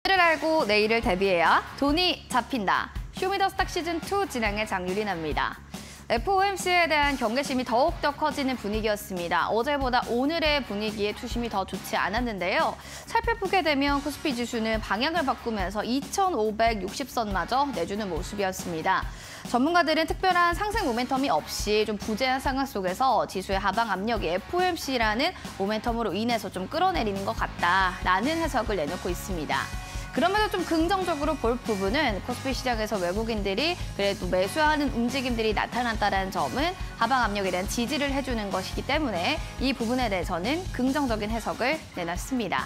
오늘을 알고 내일을 대비해야 돈이 잡힌다. 쇼미더스탁 시즌2 진행의 장유린입니다. FOMC에 대한 경계심이 더욱더 커지는 분위기였습니다. 어제보다 오늘의 분위기에 투심이 더 좋지 않았는데요. 살펴보게 되면 코스피 지수는 방향을 바꾸면서 2,560선마저 내주는 모습이었습니다. 전문가들은 특별한 상승 모멘텀이 없이 좀 부재한 상황 속에서 지수의 하방 압력이 FOMC라는 모멘텀으로 인해서 좀 끌어내리는 것 같다라는 해석을 내놓고 있습니다. 그러면서 좀 긍정적으로 볼 부분은 코스피 시장에서 외국인들이 그래도 매수하는 움직임들이 나타났다는 점은 하방 압력에 대한 지지를 해주는 것이기 때문에 이 부분에 대해서는 긍정적인 해석을 내놨습니다.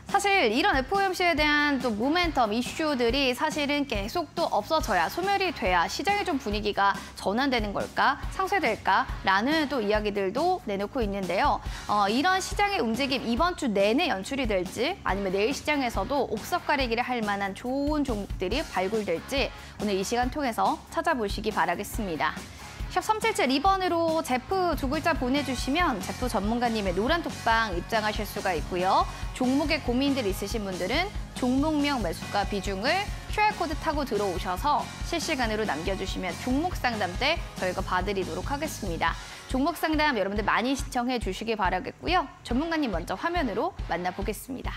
사실 이런 FOMC에 대한 또 모멘텀 이슈들이 사실은 계속 또 없어져야 소멸이 돼야 시장의 좀 분위기가 전환되는 걸까 상쇄될까라는 또 이야기들도 내놓고 있는데요. 이런 시장의 움직임 이번 주 내내 연출이 될지 아니면 내일 시장에서도 옥석 가리기를 할 만한 좋은 종목들이 발굴될지 오늘 이 시간 통해서 찾아보시기 바라겠습니다. 샵 3772번으로 제프 두 글자 보내주시면 제프 전문가님의 노란 톡방 입장하실 수가 있고요. 종목에 고민들 있으신 분들은 종목명 매수가 비중을 QR코드 타고 들어오셔서 실시간으로 남겨주시면 종목 상담 때 저희가 봐드리도록 하겠습니다. 종목 상담 여러분들 많이 시청해 주시기 바라겠고요. 전문가님 먼저 화면으로 만나보겠습니다.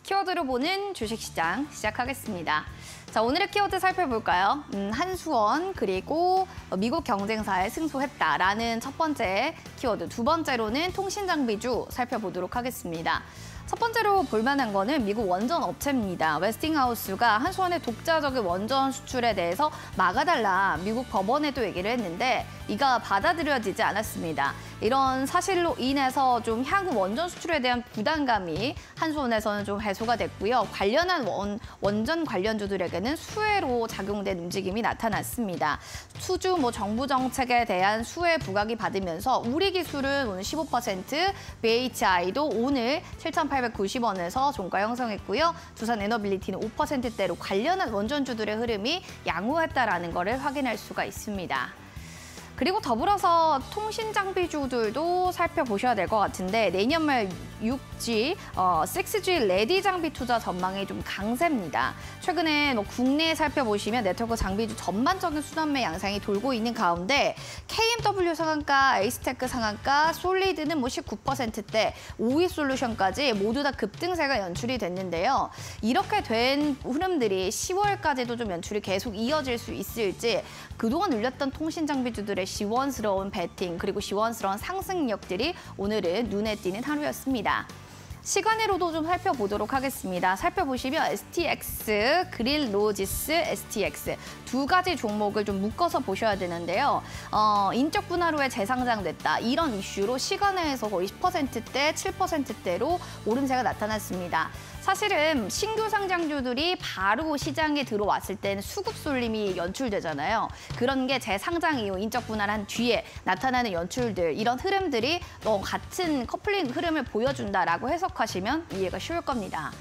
키워드로 보는 주식시장 시작하겠습니다. 자, 오늘의 키워드 살펴볼까요? 한수원 그리고 미국 경쟁사에 승소했다라는 첫 번째 키워드. 두 번째로는 통신장비주 살펴보도록 하겠습니다. 첫 번째로 볼만한 거는 미국 원전 업체입니다. 웨스팅하우스가 한수원의 독자적인 원전 수출에 대해서 막아달라 미국 법원에도 얘기를 했는데 이가 받아들여지지 않았습니다. 이런 사실로 인해서 좀 향후 원전 수출에 대한 부담감이 한수원에서는 좀 해소가 됐고요. 관련한 원전 관련주들에게는 수혜로 작용된 움직임이 나타났습니다. 수주 정부 정책에 대한 수혜 부각이 받으면서 우리 기술은 오늘 15%, BHI도 오늘 7,890원에서 종가 형성했고요. 두산 에너빌리티는 5%대로 관련한 원전주들의 흐름이 양호했다라는 것을 확인할 수가 있습니다. 그리고 더불어서 통신장비주들도 살펴보셔야 될 것 같은데 내년 말 6G, 6G 레디 장비 투자 전망이 좀 강세입니다. 최근에 국내에 살펴보시면 네트워크 장비주 전반적인 순환매 양상이 돌고 있는 가운데 KMW 상한가, 에이스테크 상한가, 솔리드는 19%대, 5위 솔루션까지 모두 다 급등세가 연출이 됐는데요. 이렇게 된 흐름들이 10월까지도 좀 연출이 계속 이어질 수 있을지 그동안 눌렸던 통신장비주들의 시원스러운 배팅 그리고 시원스러운 상승력들이 오늘은 눈에 띄는 하루였습니다. 시간으로도 좀 살펴보도록 하겠습니다. 살펴보시면 STX, 그릴로지스, STX 두 가지 종목을 좀 묶어서 보셔야 되는데요. 인적 분할 후에 재상장됐다. 이런 이슈로 시간에서 거의 10%대, 7%대로 오름세가 나타났습니다. 사실은 신규 상장주들이 바로 시장에 들어왔을 때는 수급 쏠림이 연출되잖아요. 그런 게 재상장 이후 인적 분할한 뒤에 나타나는 연출들, 이런 흐름들이 같은 커플링 흐름을 보여준다라고 해석하시면 이해가 쉬울 겁니다.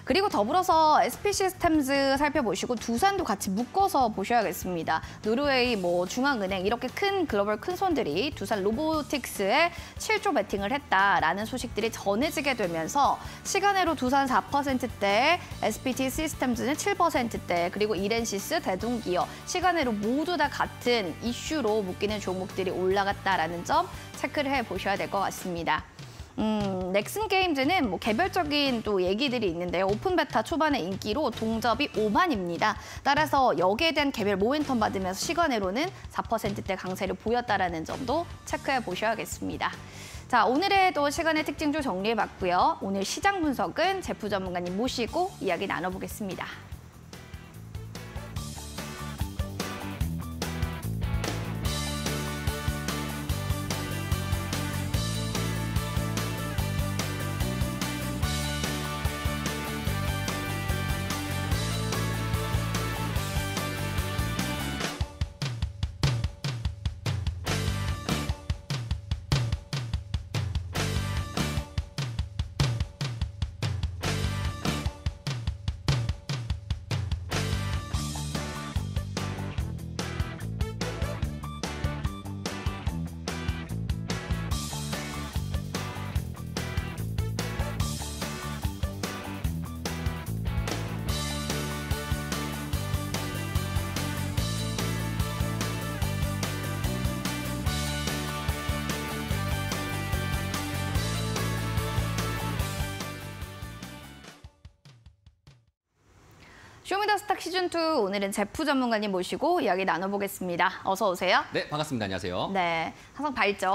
그리고 더불어서 SP 시스템즈 살펴보시고 두산도 같이 묶어서 보셔야겠습니다. 노르웨이, 중앙은행 이렇게 큰 글로벌 큰 손들이 두산 로보틱스에 7조 베팅을 했다라는 소식들이 전해지게 되면서 시간으로 두산 4%대, SPT 시스템즈는 7%대, 그리고 이렌시스, 대동기업 시간으로 모두 다 같은 이슈로 묶이는 종목들이 올라갔다라는 점 체크를 해보셔야 될 것 같습니다. 넥슨 게임즈는 개별적인 또 얘기들이 있는데요. 오픈 베타 초반의 인기로 동접이 5만입니다. 따라서 여기에 대한 개별 모멘텀 받으면서 시간으로는 4%대 강세를 보였다라는 점도 체크해 보셔야겠습니다. 자, 오늘의 또 시간의 특징주 정리해봤고요. 오늘 시장 분석은 제프 전문가님 모시고 이야기 나눠보겠습니다. 쇼미더스탁 시즌2 오늘은 제프 전문가님 모시고 이야기 나눠보겠습니다. 어서 오세요. 네, 반갑습니다. 안녕하세요. 네, 항상 밝죠?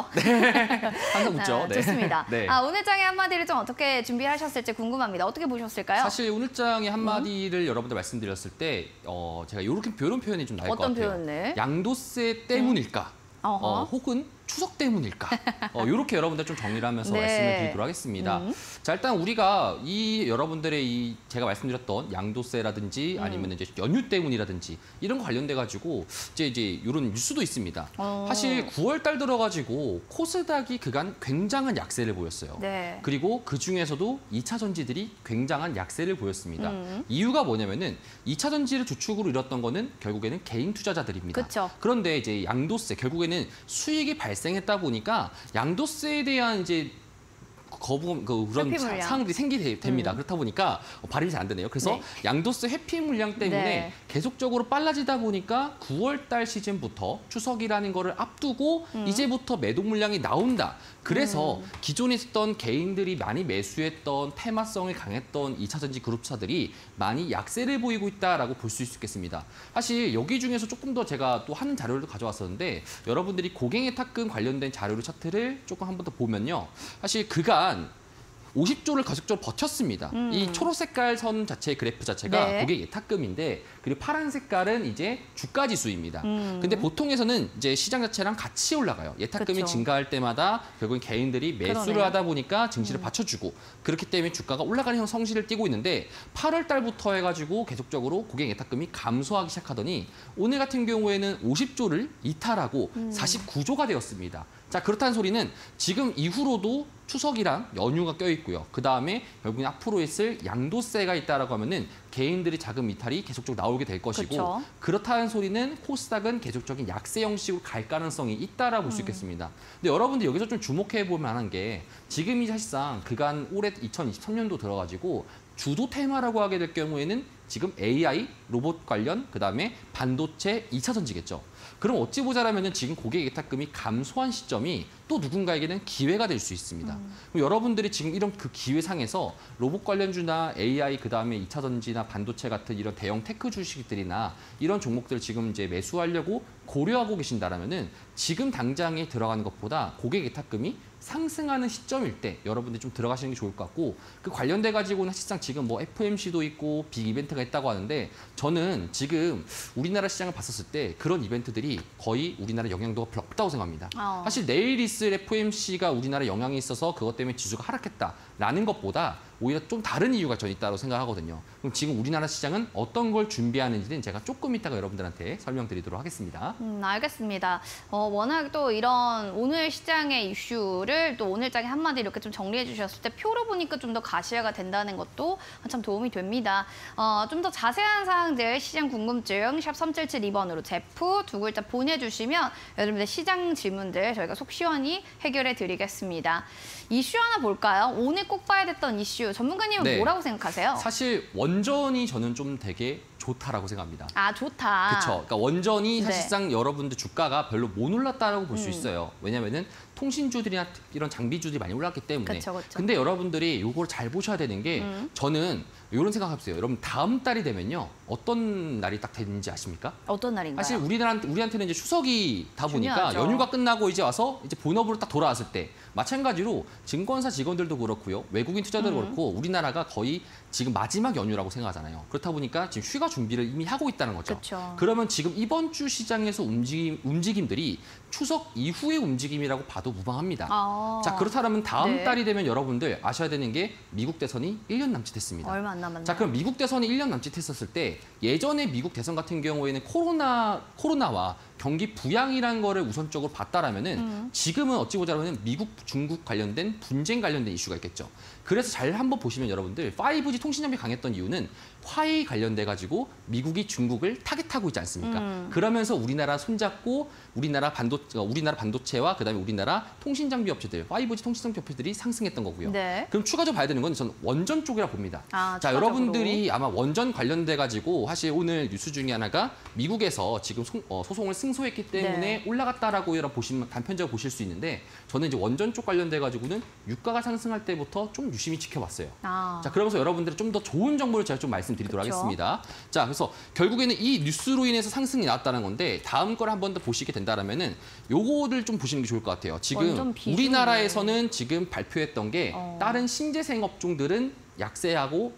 항상 웃죠. 네. 좋습니다. 네. 오늘 장의 한마디를 좀 어떻게 준비하셨을지 궁금합니다. 어떻게 보셨을까요? 사실 오늘 장의 한마디를 여러분들 말씀드렸을 때 제가 이런 표현이 좀 나을 것 같아요. 어떤 표현을? 양도세 때문일까? 혹은 추석 때문일까? 이렇게 여러분들 좀 정리를 하면서 네. 말씀을 드리도록 하겠습니다. 자, 일단 우리가 여러분들의 제가 말씀드렸던 양도세라든지 아니면 이제 연휴 때문이라든지 이런 거 관련돼 가지고 이제 이런 뉴스도 있습니다. 사실 9월 달 들어가지고 코스닥이 그간 굉장한 약세를 보였어요. 네. 그리고 그 중에서도 2차 전지들이 굉장한 약세를 보였습니다. 이유가 뭐냐면은 2차 전지를 주축으로 이뤘던 거는 결국에는 개인 투자자들입니다. 그쵸. 그런데 이제 양도세 결국에는 수익이 발생했다 보니까 양도세에 대한 이제 그런 상황들이 생기게 됩니다. 그렇다 보니까 발음이 잘 안 되네요. 그래서 네. 양도세 회피 물량 때문에 네. 계속적으로 빨라지다 보니까 9월 달 시즌부터 추석이라는 거를 앞두고 이제부터 매도 물량이 나온다. 그래서 기존에 있었던 개인들이 많이 매수했던 테마성이 강했던 2차 전지 그룹차들이 많이 약세를 보이고 있다라고 볼 수 있겠습니다. 사실 여기 중에서 조금 더 제가 또 한 자료를 가져왔었는데 여러분들이 고갱의 탁금 관련된 자료를 차트를 조금 한 번 더 보면요. 사실 그간 50조를 계속적으로 버텼습니다. 이 초록 색깔 선 자체의 그래프 자체가 네. 고객 예탁금인데 그리고 파란 색깔은 이제 주가 지수입니다. 근데 보통에서는 이제 시장 자체랑 같이 올라가요. 예탁금이 그쵸. 증가할 때마다 결국엔 개인들이 매수를 그러네요. 하다 보니까 증시를 받쳐주고 그렇기 때문에 주가가 올라가는 성실을 띠고 있는데 8월 달부터 해가지고 계속적으로 고객 예탁금이 감소하기 시작하더니 오늘 같은 경우에는 50조를 이탈하고 49조가 되었습니다. 자, 그렇다는 소리는 지금 이후로도 추석이랑 연휴가 껴있고요. 그다음에 결국엔 앞으로 있을 양도세가 있다라고 하면은 개인들이 자금 이탈이 계속적으로 나오게 될 것이고 그쵸. 그렇다는 소리는 코스닥은 계속적인 약세 형식으로 갈 가능성이 있다라고 볼 수 있겠습니다. 근데 여러분들 여기서 좀 주목해 볼 만한 게 지금이 사실상 그간 올해 2023년도 들어가지고 주도 테마라고 하게 될 경우에는 지금 AI, 로봇 관련, 그다음에 반도체 2차 전지겠죠. 그럼 어찌 보자라면은 지금 고객 예탁금이 감소한 시점이 또 누군가에게는 기회가 될 수 있습니다. 그럼 여러분들이 지금 이런 그 기회상에서 로봇 관련주나 AI, 그다음에 2차 전지나 반도체 같은 이런 대형 테크 주식들이나 이런 종목들을 지금 이제 매수하려고 고려하고 계신다라면은 지금 당장에 들어가는 것보다 고객 예탁금이 상승하는 시점일 때 여러분들이 좀 들어가시는 게 좋을 것 같고 그 관련돼 가지고는 사실상 지금 뭐 FOMC도 있고 빅 이벤트가 있다고 하는데 저는 지금 우리나라 시장을 봤었을 때 그런 이벤트들이 거의 우리나라 영향도가 별로 없다고 생각합니다. 사실 내일 있을 FOMC가 우리나라에 영향이 있어서 그것 때문에 지수가 하락했다라는 것보다 오히려 좀 다른 이유가 전 있다고 생각하거든요. 그럼 지금 우리나라 시장은 어떤 걸 준비하는지는 제가 조금 이따가 여러분들한테 설명드리도록 하겠습니다. 알겠습니다. 워낙 또 이런 오늘 시장의 이슈를 또 오늘 장에 한마디 이렇게 좀 정리해 주셨을 때 표로 보니까 좀 더 가시화가 된다는 것도 참 도움이 됩니다. 좀 더 자세한 사항들 시장 궁금증 샵 3772번으로 제프 두 글자 보내주시면 여러분들 시장 질문들 저희가 속 시원히 해결해 드리겠습니다. 이슈 하나 볼까요? 오늘 꼭 봐야 됐던 이슈. 전문가님은 네. 뭐라고 생각하세요? 사실 원전이 저는 좀 되게 좋다라고 생각합니다. 아, 좋다. 그렇죠. 그러니까 원전이 네. 사실상 여러분들 주가가 별로 못 올랐다라고 볼 수 있어요. 왜냐면은 통신주들이나 이런 장비주들이 많이 올랐기 때문에. 그쵸, 그쵸. 근데 여러분들이 이걸 잘 보셔야 되는 게 저는 이런 생각해보세요. 여러분 다음 달이 되면요. 어떤 날이 딱 되는지 아십니까? 어떤 날인가요? 사실 우리한테는 이제 추석이다 보니까 중요하죠. 연휴가 끝나고 이제 와서 이제 본업으로 딱 돌아왔을 때 마찬가지로 증권사 직원들도 그렇고요. 외국인 투자자도 그렇고 우리나라가 거의 지금 마지막 연휴라고 생각하잖아요. 그렇다 보니까 지금 휴가 준비를 이미 하고 있다는 거죠. 그쵸. 그러면 지금 이번 주 시장에서 움직임들이 추석 이후의 움직임이라고 봐도 무방합니다. 자, 그렇다면 다음 네. 달이 되면 여러분들 아셔야 되는 게 미국 대선이 1년 남짓했습니다. 얼마 안 남았나요? 자, 그럼 미국 대선이 1년 남짓했었을 때 예전에 미국 대선 같은 경우에는 코로나와 경기 부양이라는 거를 우선적으로 봤다라면은 지금은 어찌 보자면 미국, 중국 관련된 분쟁 관련된 이슈가 있겠죠. 그래서 잘 한번 보시면 여러분들 5G 통신장비 강했던 이유는 화웨이 관련돼 가지고 미국이 중국을 타겟하고 있지 않습니까? 그러면서 우리나라 손잡고 우리나라 반도체와 그다음에 우리나라 통신장비 업체들, 5G 통신장비 업체들이 상승했던 거고요. 네. 그럼 추가적으로 봐야 되는 건 저는 원전 쪽이라 봅니다. 자, 추가적으로. 여러분들이 아마 원전 관련돼 가지고 사실 오늘 뉴스 중에 하나가 미국에서 지금 소송을 승소했기 때문에 네. 올라갔다라고 여러분 보시면 단편적으로 보실 수 있는데 저는 이제 원전 쪽 관련돼 가지고는 유가가 상승할 때부터 좀 유심히 지켜봤어요. 자, 그러면서 여러분들이 좀 더 좋은 정보를 제가 좀 말씀드리도록 그쵸. 하겠습니다. 자, 그래서 결국에는 이 뉴스로 인해서 상승이 나왔다는 건데 다음 걸 한 번 더 보시게 된다라면은 요거를 좀 보시는 게 좋을 것 같아요. 지금 원전 비중이- 우리나라에서는 지금 발표했던 게 다른 신재생 업종들은 약세하고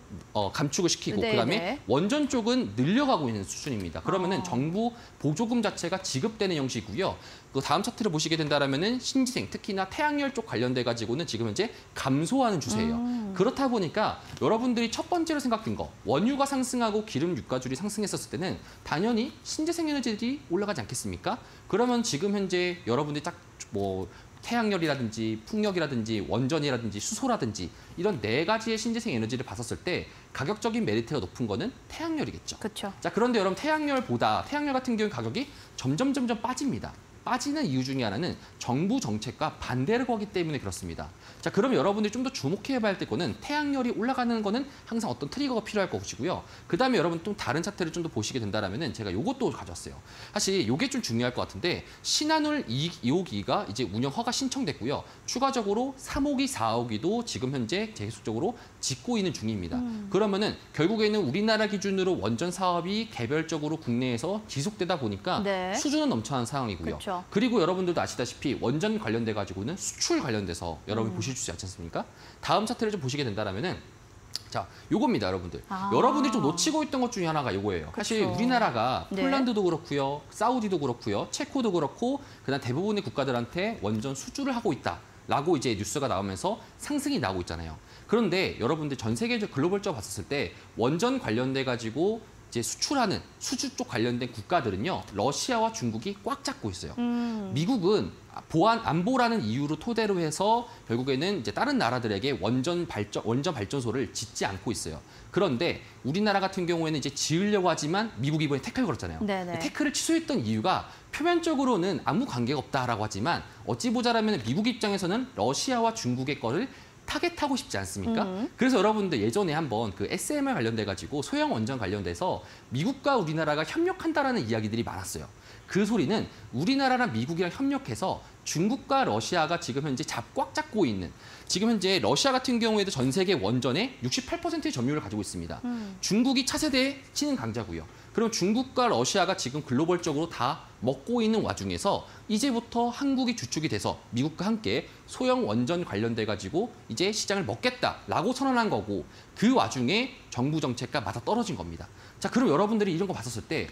감축을 시키고 네, 그다음에 네. 원전 쪽은 늘려가고 있는 수준입니다. 그러면은 정부 보조금 자체가 지급되는 형식이고요. 그 다음 차트를 보시게 된다라면은 신재생 특히나 태양열 쪽 관련돼 가지고는 지금 현재 감소하는 추세예요. 그렇다 보니까 여러분들이 첫 번째로 생각된 거 원유가 상승하고 기름 유가줄이 상승했었을 때는 당연히 신재생 에너지들이 올라가지 않겠습니까? 그러면 지금 현재 여러분들이 딱 뭐 태양열이라든지 풍력이라든지 원전이라든지 수소라든지 이런 4가지의 신재생 에너지를 봤었을 때 가격적인 메리트가 높은 거는 태양열이겠죠. 그렇죠. 자, 그런데 여러분 태양열 같은 경우 가격이 점점 빠집니다. 빠지는 이유 중에 하나는 정부 정책과 반대를 거기 때문에 그렇습니다. 자, 그럼 여러분들이 좀 더 주목해 봐야 될 거는 태양열이 올라가는 거는 항상 어떤 트리거가 필요할 것이고요. 그다음에 여러분 또 다른 차트를 좀 더 보시게 된다라면은 제가 요것도 가져왔어요. 사실 요게 좀 중요할 것 같은데 신한울 2호기가 이제 운영 허가 신청됐고요. 추가적으로 3호기, 4호기도 지금 현재 계속적으로 짓고 있는 중입니다. 그러면은 결국에는 우리나라 기준으로 원전 사업이 개별적으로 국내에서 지속되다 보니까 네. 수준은 넘쳐나는 상황이고요. 그쵸. 그리고 여러분들도 아시다시피 원전 관련돼 가지고는 수출 관련돼서 여러분 보실 수 있지 않습니까? 다음 차트를 좀 보시게 된다라면은 자, 요겁니다, 여러분들. 여러분들이 좀 놓치고 있던 것 중에 하나가 요거예요. 사실 그쵸. 우리나라가 네. 폴란드도 그렇고요, 사우디도 그렇고요, 체코도 그렇고 그다음 대부분의 국가들한테 원전 수주를 하고 있다라고 이제 뉴스가 나오면서 상승이 나오고 있잖아요. 그런데 여러분들 전 세계적 글로벌적으로 봤었을 때 원전 관련돼 가지고 이제 수출하는 수주 쪽 관련된 국가들은요, 러시아와 중국이 꽉 잡고 있어요. 미국은 안보라는 이유로 토대로 해서 결국에는 이제 다른 나라들에게 원전 발전소를 짓지 않고 있어요. 그런데 우리나라 같은 경우에는 이제 지으려고 하지만 미국이 이번에 태클 걸었잖아요. 네네. 태클을 취소했던 이유가 표면적으로는 아무 관계가 없다라고 하지만 어찌 보자라면 미국 입장에서는 러시아와 중국의 거를 타겟하고 싶지 않습니까? 그래서 여러분들 예전에 한번 그 SMR 관련돼 가지고 소형 원전 관련돼서 미국과 우리나라가 협력한다라는 이야기들이 많았어요. 그 소리는 우리나라랑 미국이랑 협력해서 중국과 러시아가 지금 현재 꽉 잡고 있는 지금 현재 러시아 같은 경우에도 전 세계 원전의 68%의 점유율을 가지고 있습니다. 중국이 차세대의 신흥 강자고요. 그럼 중국과 러시아가 지금 글로벌적으로 다 먹고 있는 와중에서 이제부터 한국이 주축이 돼서 미국과 함께 소형 원전 관련돼 가지고 이제 시장을 먹겠다라고 선언한 거고 그 와중에 정부 정책과 맞아 떨어진 겁니다. 자, 그럼 여러분들이 이런 거 봤었을 때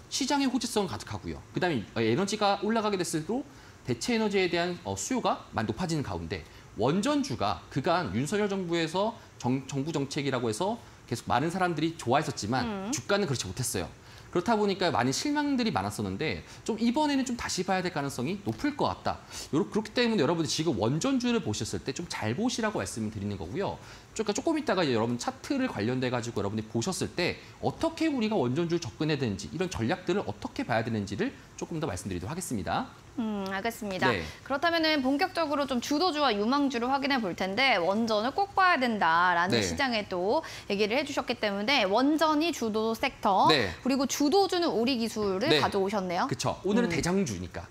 시장의 호재성은 가득하고요. 그다음에 에너지가 올라가게 됐을수록 대체 에너지에 대한 수요가 많이 높아지는 가운데 원전주가 그간 윤석열 정부에서 정부 정책이라고 해서 계속 많은 사람들이 좋아했었지만 주가는 그렇지 못했어요. 그렇다 보니까 많은 실망들이 많았었는데 좀 이번에는 좀 다시 봐야 될 가능성이 높을 것 같다. 그렇기 때문에 여러분들 지금 원전주를 보셨을 때 좀 잘 보시라고 말씀을 드리는 거고요. 그러니까 조금 있다가 여러분 차트를 관련돼 가지고 여러분들이 보셨을 때 어떻게 우리가 원전주를 접근해야 되는지 이런 전략들을 어떻게 봐야 되는지를 조금 더 말씀드리도록 하겠습니다. 알겠습니다. 네. 그렇다면은 본격적으로 좀 주도주와 유망주를 확인해 볼 텐데 원전을 꼭 봐야 된다라는 네. 시장에 또 얘기를 해주셨기 때문에 원전이 주도 섹터 네. 그리고 주도주는 우리 기술을 네. 가져오셨네요. 그렇죠. 오늘은 대장주니까.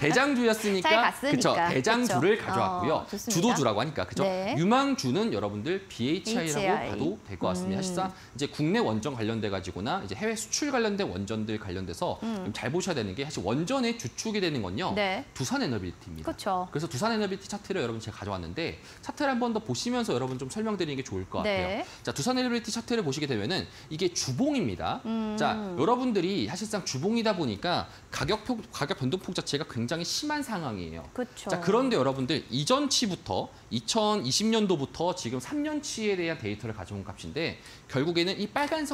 대장주였으니까 잘 갔으니까. 그쵸? 대장주를 그쵸. 가져왔고요. 좋습니다. 주도주라고 하니까 그죠? 네. 유망주는 여러분들 BHI라고 HI. 봐도 될 것 같습니다. 사실상 이제 국내 원전 관련돼 가지고나 이제 해외 수출 관련된 원전들 관련돼서 좀 잘 보셔야 되는 게 사실 원전의 주축이 되는 건요. 네. 두산에너빌리티입니다. 그렇죠. 그래서 두산에너빌리티 차트를 여러분 제가 가져왔는데 차트를 한 번 더 보시면서 여러분 좀 설명드리는 게 좋을 것 같아요. 네. 자, 두산에너빌리티 차트를 보시게 되면은 이게 주봉입니다. 자, 여러분들이 사실상 주봉이다 보니까 가격 변동폭 자체가 굉장히 심한 상황이에요. 그렇죠. 자, 그런데 여러분들 이전치부터 2020년도부터 지금 3년치에 대한 데이터를 가져온 값인데 결국에는 이 빨간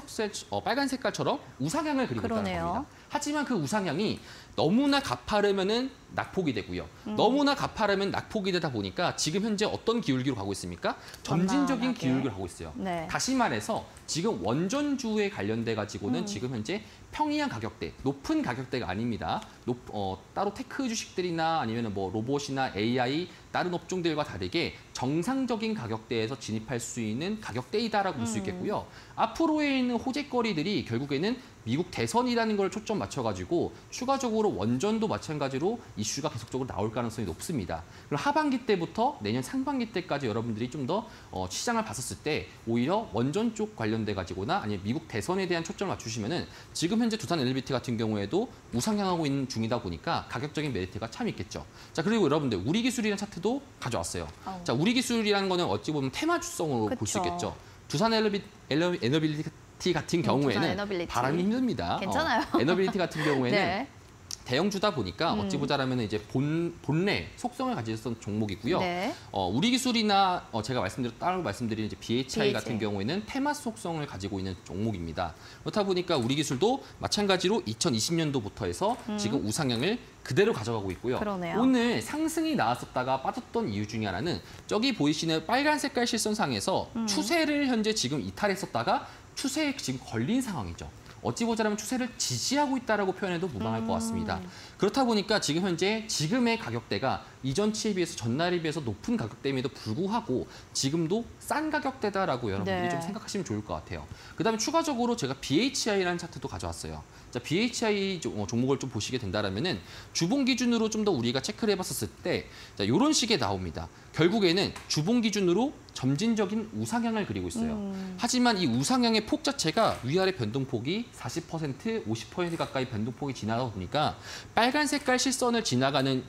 색깔처럼 우상향을 그리고 있다는 그러네요. 겁니다. 하지만 그 우상향이 너무나 가파르면은 낙폭이 되고요. 너무나 가파르면 낙폭이 되다 보니까 지금 현재 어떤 기울기로 가고 있습니까? 점진적인 완만하게. 기울기로 가고 있어요. 네. 다시 말해서 지금 원전주에 관련돼 가지고는 지금 현재 평이한 가격대, 높은 가격대가 아닙니다. 따로 테크 주식들이나 아니면 뭐 로봇이나 AI 다른 업종들과 다르게 정상적인 가격대에서 진입할 수 있는 가격대이다라고 볼 수 있겠고요. 앞으로에 있는 호재거리들이 결국에는 미국 대선이라는 걸 초점 맞춰가지고 추가적으로 원전도 마찬가지로 이슈가 계속적으로 나올 가능성이 높습니다. 그럼 하반기 때부터 내년 상반기 때까지 여러분들이 좀 더 시장을 봤었을 때 오히려 원전 쪽 관련돼 가지고나 아니면 미국 대선에 대한 초점을 맞추시면은 지금 현재 두산 엘리베이터 같은 경우에도 우상향하고 있는 중이다 보니까 가격적인 메리트가 참 있겠죠. 자, 그리고 여러분들 우리 기술이라는 차트도 가져왔어요. 자, 우리 기술이라는 거는 어찌 보면 테마주성으로 볼 수 있겠죠. 두산 에너빌리티 같은 경우에는 바람이 힘듭니다. 괜찮아요. 에너빌리티 같은 경우에는 네. 대형주다 보니까 어찌 보자라면 이제 본래 속성을 가지고 있던 종목이고요. 네. 우리 기술이나 제가 따로 말씀드린 이제 BHI 같은 BHI. 경우에는 테마 속성을 가지고 있는 종목입니다. 그렇다 보니까 우리 기술도 마찬가지로 2020년도부터 해서 지금 우상향을 그대로 가져가고 있고요. 그러네요. 오늘 상승이 나왔었다가 빠졌던 이유 중에 하나는 저기 보이시는 빨간 색깔 실선상에서 추세를 현재 지금 이탈했었다가 추세에 지금 걸린 상황이죠. 어찌 보자면 추세를 지지하고 있다라고 표현해도 무방할 것 같습니다. 그렇다 보니까 지금 현재 지금의 가격대가 이전치에 비해서 전날에 비해서 높은 가격대임에도 불구하고 지금도 싼 가격대다라고 여러분들이 네. 좀 생각하시면 좋을 것 같아요. 그다음에 추가적으로 제가 BHI라는 차트도 가져왔어요. 자, BHI 종목을 좀 보시게 된다라면은 주봉 기준으로 좀 더 우리가 체크를 해봤었을 때 자, 이런 식의 나옵니다. 결국에는 주봉 기준으로 점진적인 우상향을 그리고 있어요. 하지만 이 우상향의 폭 자체가 위아래 변동폭이 40%, 50% 가까이 변동폭이 지나다 보니까 빨간 색깔 실선을 지나가는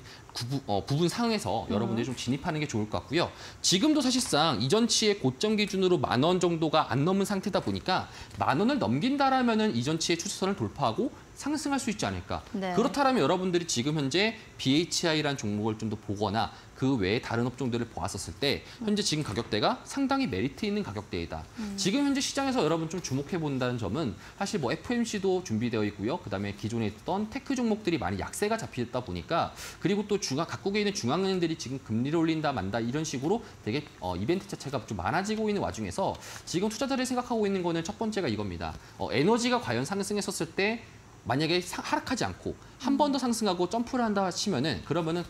부분 상에서 여러분들이 좀 진입하는 게 좋을 것 같고요. 지금도 사실상 이전치의 고점 기준으로 10,000원 정도가 안 넘은 상태다 보니까 10,000원을 넘긴다라면은 이전치의 추세선을 돌파하고 상승할 수 있지 않을까. 네. 그렇다면 여러분들이 지금 현재 BHI라는 종목을 좀 더 보거나 그 외에 다른 업종들을 보았었을 때 현재 지금 가격대가 상당히 메리트 있는 가격대이다. 지금 현재 시장에서 여러분 좀 주목해 본다는 점은 사실 뭐 FOMC도 준비되어 있고요. 그다음에 기존에 있던 테크 종목들이 많이 약세가 잡히다 보니까 그리고 또 각국에 있는 중앙은행들이 지금 금리를 올린다 만다 이런 식으로 되게 이벤트 자체가 좀 많아지고 있는 와중에서 지금 투자자들이 생각하고 있는 거는 첫 번째가 이겁니다. 에너지가 과연 상승했었을 때 만약에 하락하지 않고 한 번 더 상승하고 점프를 한다 치면은 그러면은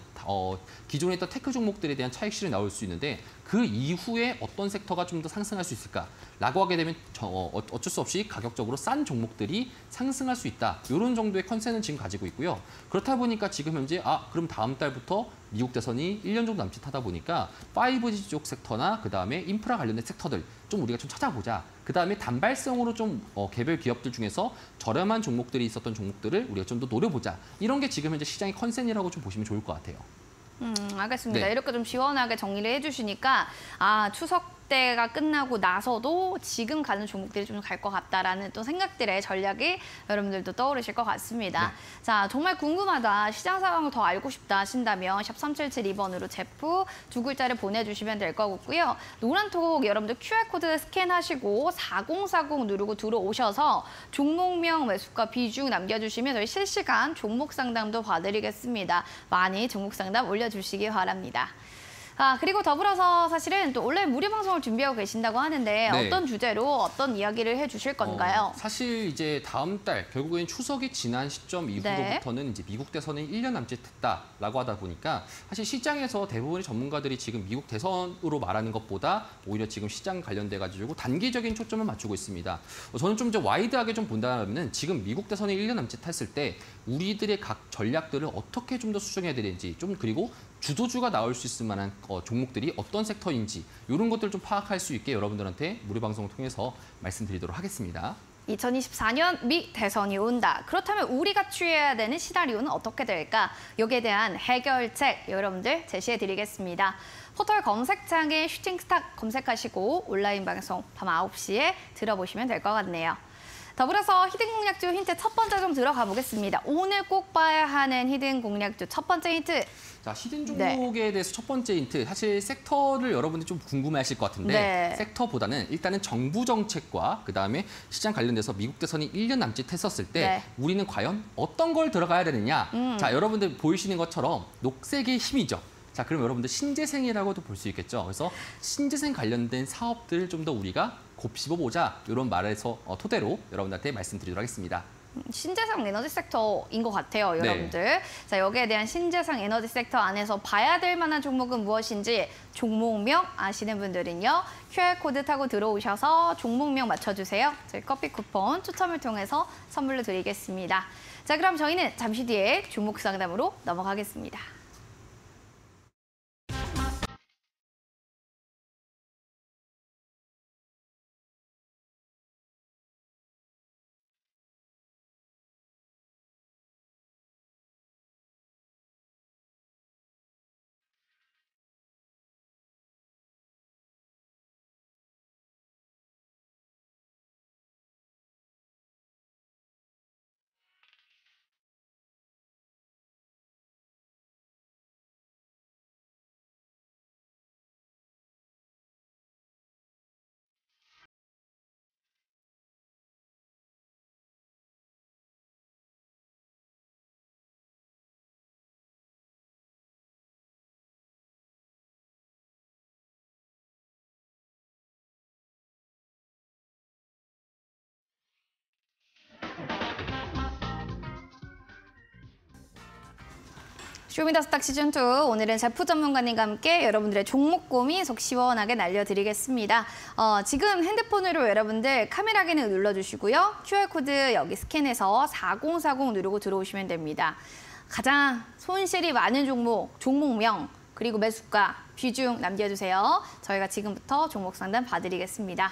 기존에 있던 테크 종목들에 대한 차익 실현이 나올 수 있는데 그 이후에 어떤 섹터가 좀 더 상승할 수 있을까라고 하게 되면 어쩔 수 없이 가격적으로 싼 종목들이 상승할 수 있다. 이런 정도의 컨센은 지금 가지고 있고요. 그렇다 보니까 지금 현재 그럼 다음 달부터 미국 대선이 1년 정도 남짓하다 보니까 5G 쪽 섹터나 그다음에 인프라 관련된 섹터들 좀 우리가 좀 찾아보자. 그다음에 단발성으로 좀 개별 기업들 중에서 저렴한 종목들이 있었던 종목들을 우리가 좀 더 노려보자. 이런 게 지금 현재 시장의 컨센이라고 좀 보시면 좋을 것 같아요. 알겠습니다. 네. 이렇게 좀 시원하게 정리를 해주시니까 추석 때가 끝나고 나서도 지금 가는 종목들이 좀 갈 것 같다라는 또 생각들의 전략이 여러분들도 떠오르실 것 같습니다. 네. 자, 정말 궁금하다, 시장 상황을 더 알고 싶다 하신다면 샵 3772번으로 제프 두 글자를 보내주시면 될 거고요. 노란톡 여러분들 QR코드 스캔하시고 4040 누르고 들어오셔서 종목명, 매수가, 비중 남겨주시면 저희 실시간 종목 상담도 봐드리겠습니다. 많이 종목 상담 올려주시기 바랍니다. 그리고 더불어서 사실은 또 온라인 무료 방송을 준비하고 계신다고 하는데 네. 어떤 주제로 어떤 이야기를 해주실 건가요? 사실 이제 다음 달 결국엔 추석이 지난 시점 이후로부터는 이제 미국 대선이 1년 남짓했다라고 하다 보니까 사실 시장에서 대부분의 전문가들이 지금 미국 대선으로 말하는 것보다 오히려 지금 시장 관련돼 가지고 단기적인 초점을 맞추고 있습니다. 저는 좀 이제 와이드하게 좀 본다면은 지금 미국 대선이 1년 남짓했을 때 우리들의 각 전략들을 어떻게 좀 더 수정해야 되는지 좀 그리고 주도주가 나올 수 있을 만한 종목들이 어떤 섹터인지 이런 것들을 좀 파악할 수 있게 여러분들한테 무료 방송을 통해서 말씀드리도록 하겠습니다. 2024년 미 대선이 온다. 그렇다면 우리가 취해야 되는 시나리오는 어떻게 될까? 여기에 대한 해결책 여러분들 제시해 드리겠습니다. 포털 검색창에 슈팅스탁 검색하시고 온라인 방송 밤 9시에 들어보시면 될 것 같네요. 더불어서 히든 공략주 힌트 첫 번째 좀 들어가 보겠습니다. 오늘 꼭 봐야 하는 히든 공략주 첫 번째 힌트. 자, 히든 종목에 대해서 첫 번째 힌트. 사실 섹터를 여러분들이 좀 궁금해하실 것 같은데 섹터보다는 일단은 정부 정책과 그다음에 시장 관련돼서 미국 대선이 1년 남짓했었을 때 우리는 과연 어떤 걸 들어가야 되느냐. 자, 여러분들 보이시는 것처럼 녹색의 힘이죠. 자, 그럼 여러분들 신재생이라고도 볼 수 있겠죠. 그래서 신재생 관련된 사업들을 좀 더 우리가 곱씹어보자 이런 말에서 토대로 여러분들한테 말씀드리도록 하겠습니다. 신재생 에너지 섹터인 것 같아요, 여러분들. 자, 여기에 대한 신재생 에너지 섹터 안에서 봐야 될 만한 종목은 무엇인지 종목명 아시는 분들은요, QR코드 타고 들어오셔서 종목명 맞춰주세요. 저희 커피 쿠폰 추첨을 통해서 선물로 드리겠습니다. 자, 그럼 저희는 잠시 뒤에 종목 상담으로 넘어가겠습니다. 쇼미더스탁 시즌2, 오늘은 제프 전문가님과 함께 여러분들의 종목 고민 속 시원하게 날려드리겠습니다. 지금 핸드폰으로 여러분들 카메라 기능 눌러주시고요. QR코드 여기 스캔해서 4040 누르고 들어오시면 됩니다. 가장 손실이 많은 종목명, 그리고 매수가, 비중 남겨주세요. 저희가 지금부터 종목 상담 봐드리겠습니다.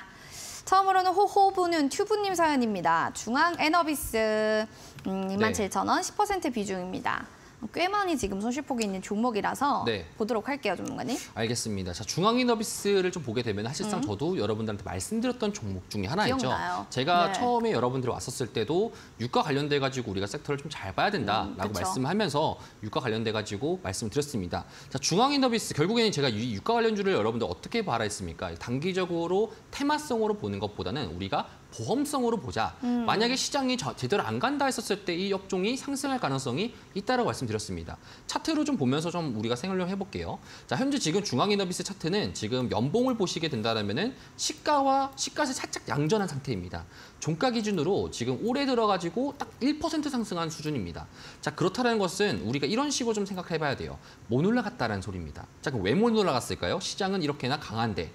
처음으로는 호호부는 튜브님 사연입니다. 중앙에너비스 27,000원, 10% 비중입니다. 꽤 많이 지금 손실폭이 있는 종목이라서 보도록 할게요, 전문가님. 알겠습니다. 자, 중앙이너비스를 좀 보게 되면 사실상 저도 여러분들한테 말씀드렸던 종목 중에 하나였죠. 기억나요. 제가 처음에 여러분들이 왔었을 때도 유가 관련돼 가지고 우리가 섹터를 좀 잘 봐야 된다라고 말씀하면서 유가 관련돼 가지고 말씀드렸습니다. 자, 중앙이너비스 결국에는 제가 이 유가 관련주를 여러분들 어떻게 봐라 했습니까? 단기적으로 테마성으로 보는 것보다는 우리가 보험성으로 보자. 만약에 시장이 제대로 안 간다 했었을 때 이 업종이 상승할 가능성이 있다고 말씀드렸습니다. 차트로 좀 보면서 좀 우리가 생각을 해볼게요. 자, 현재 지금 중앙이너비스 차트는 지금 연봉을 보시게 된다면은 시가와 시가세 살짝 양전한 상태입니다. 종가 기준으로 지금 올해 들어가지고 딱 1% 상승한 수준입니다. 자, 그렇다는 것은 우리가 이런 식으로 좀 생각해봐야 돼요. 못 올라갔다라는 소리입니다. 자, 그럼 왜 못 올라갔을까요? 시장은 이렇게나 강한데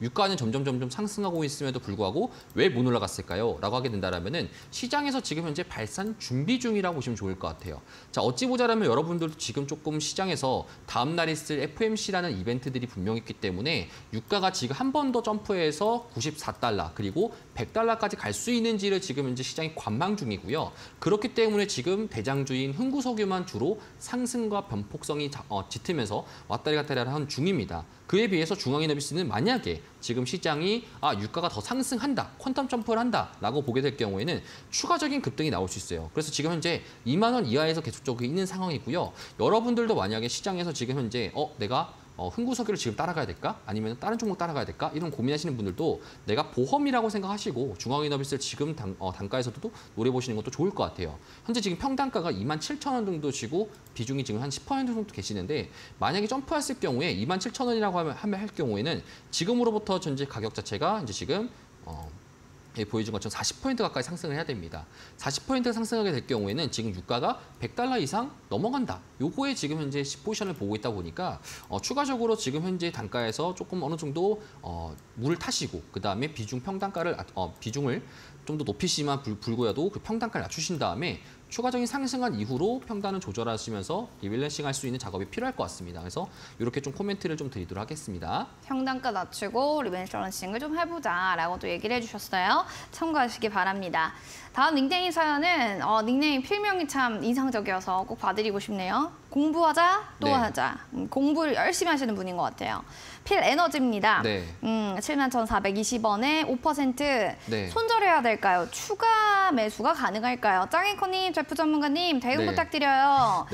유가는 점점 상승하고 있음에도 불구하고 왜 못 올라갔을까요? 라고 하게 된다면은 시장에서 지금 현재 발산 준비 중이라고 보시면 좋을 것 같아요. 자, 어찌 보자라면 여러분들도 지금 조금 시장에서 다음 날 있을 FOMC라는 이벤트들이 분명히 있기 때문에 유가가 지금 한 번 더 점프해서 94달러 그리고 100달러까지 갈 수 있는지를 지금 현재 시장이 관망 중이고요. 그렇기 때문에 지금 대장주인 흥구석유만 주로 상승과 변폭성이 짙으면서 왔다리 갔다리 하는 중입니다. 그에 비해서 중앙이너비스는 만약에 지금 시장이 유가가 더 상승한다, 퀀텀 점프를 한다라고 보게 될 경우에는 추가적인 급등이 나올 수 있어요. 그래서 지금 현재 2만 원 이하에서 계속적으로 있는 상황이고요. 여러분들도 만약에 시장에서 지금 현재 내가 흥구석유를 지금 따라가야 될까? 아니면 다른 종목 따라가야 될까? 이런 고민하시는 분들도 내가 보험이라고 생각하시고 중앙이너비스를 지금 단가에서도 노려보시는 것도 좋을 것 같아요. 현재 지금 평단가가 27,000원 정도 치고 비중이 지금 한 10% 정도 계시는데 만약에 점프했을 경우에 27,000원이라고 하면 할 경우에는 지금으로부터 전체 가격 자체가 이제 지금 보여준 것처럼 40% 가까이 상승을 해야 됩니다. 40% 상승하게 될 경우에는 지금 유가가 100달러 이상 넘어간다. 요거에 지금 현재 포지션을 보고 있다 보니까 추가적으로 지금 현재 단가에서 조금 어느 정도 물을 타시고 그다음에 비중을 좀 더 높이시만 불구해도 그 평단가를 낮추신 다음에 추가적인 상승한 이후로 평단을 조절하시면서 리밸런싱 할 수 있는 작업이 필요할 것 같습니다. 그래서 이렇게 좀 코멘트를 좀 드리도록 하겠습니다. 평단가 낮추고 리밸런싱을 좀 해보자라고 또 얘기를 해주셨어요. 참고하시기 바랍니다. 다음 닉네임 사연은 닉네임 필명이 참 인상적이어서 꼭 봐드리고 싶네요. 공부하자, 또 하자. 공부를 열심히 하시는 분인 것 같아요. 필에너지입니다. 71,420원에 5% 손절해야 될까요? 추가 매수가 가능할까요? 짱이코님, 제프 전문가님 대응 부탁드려요.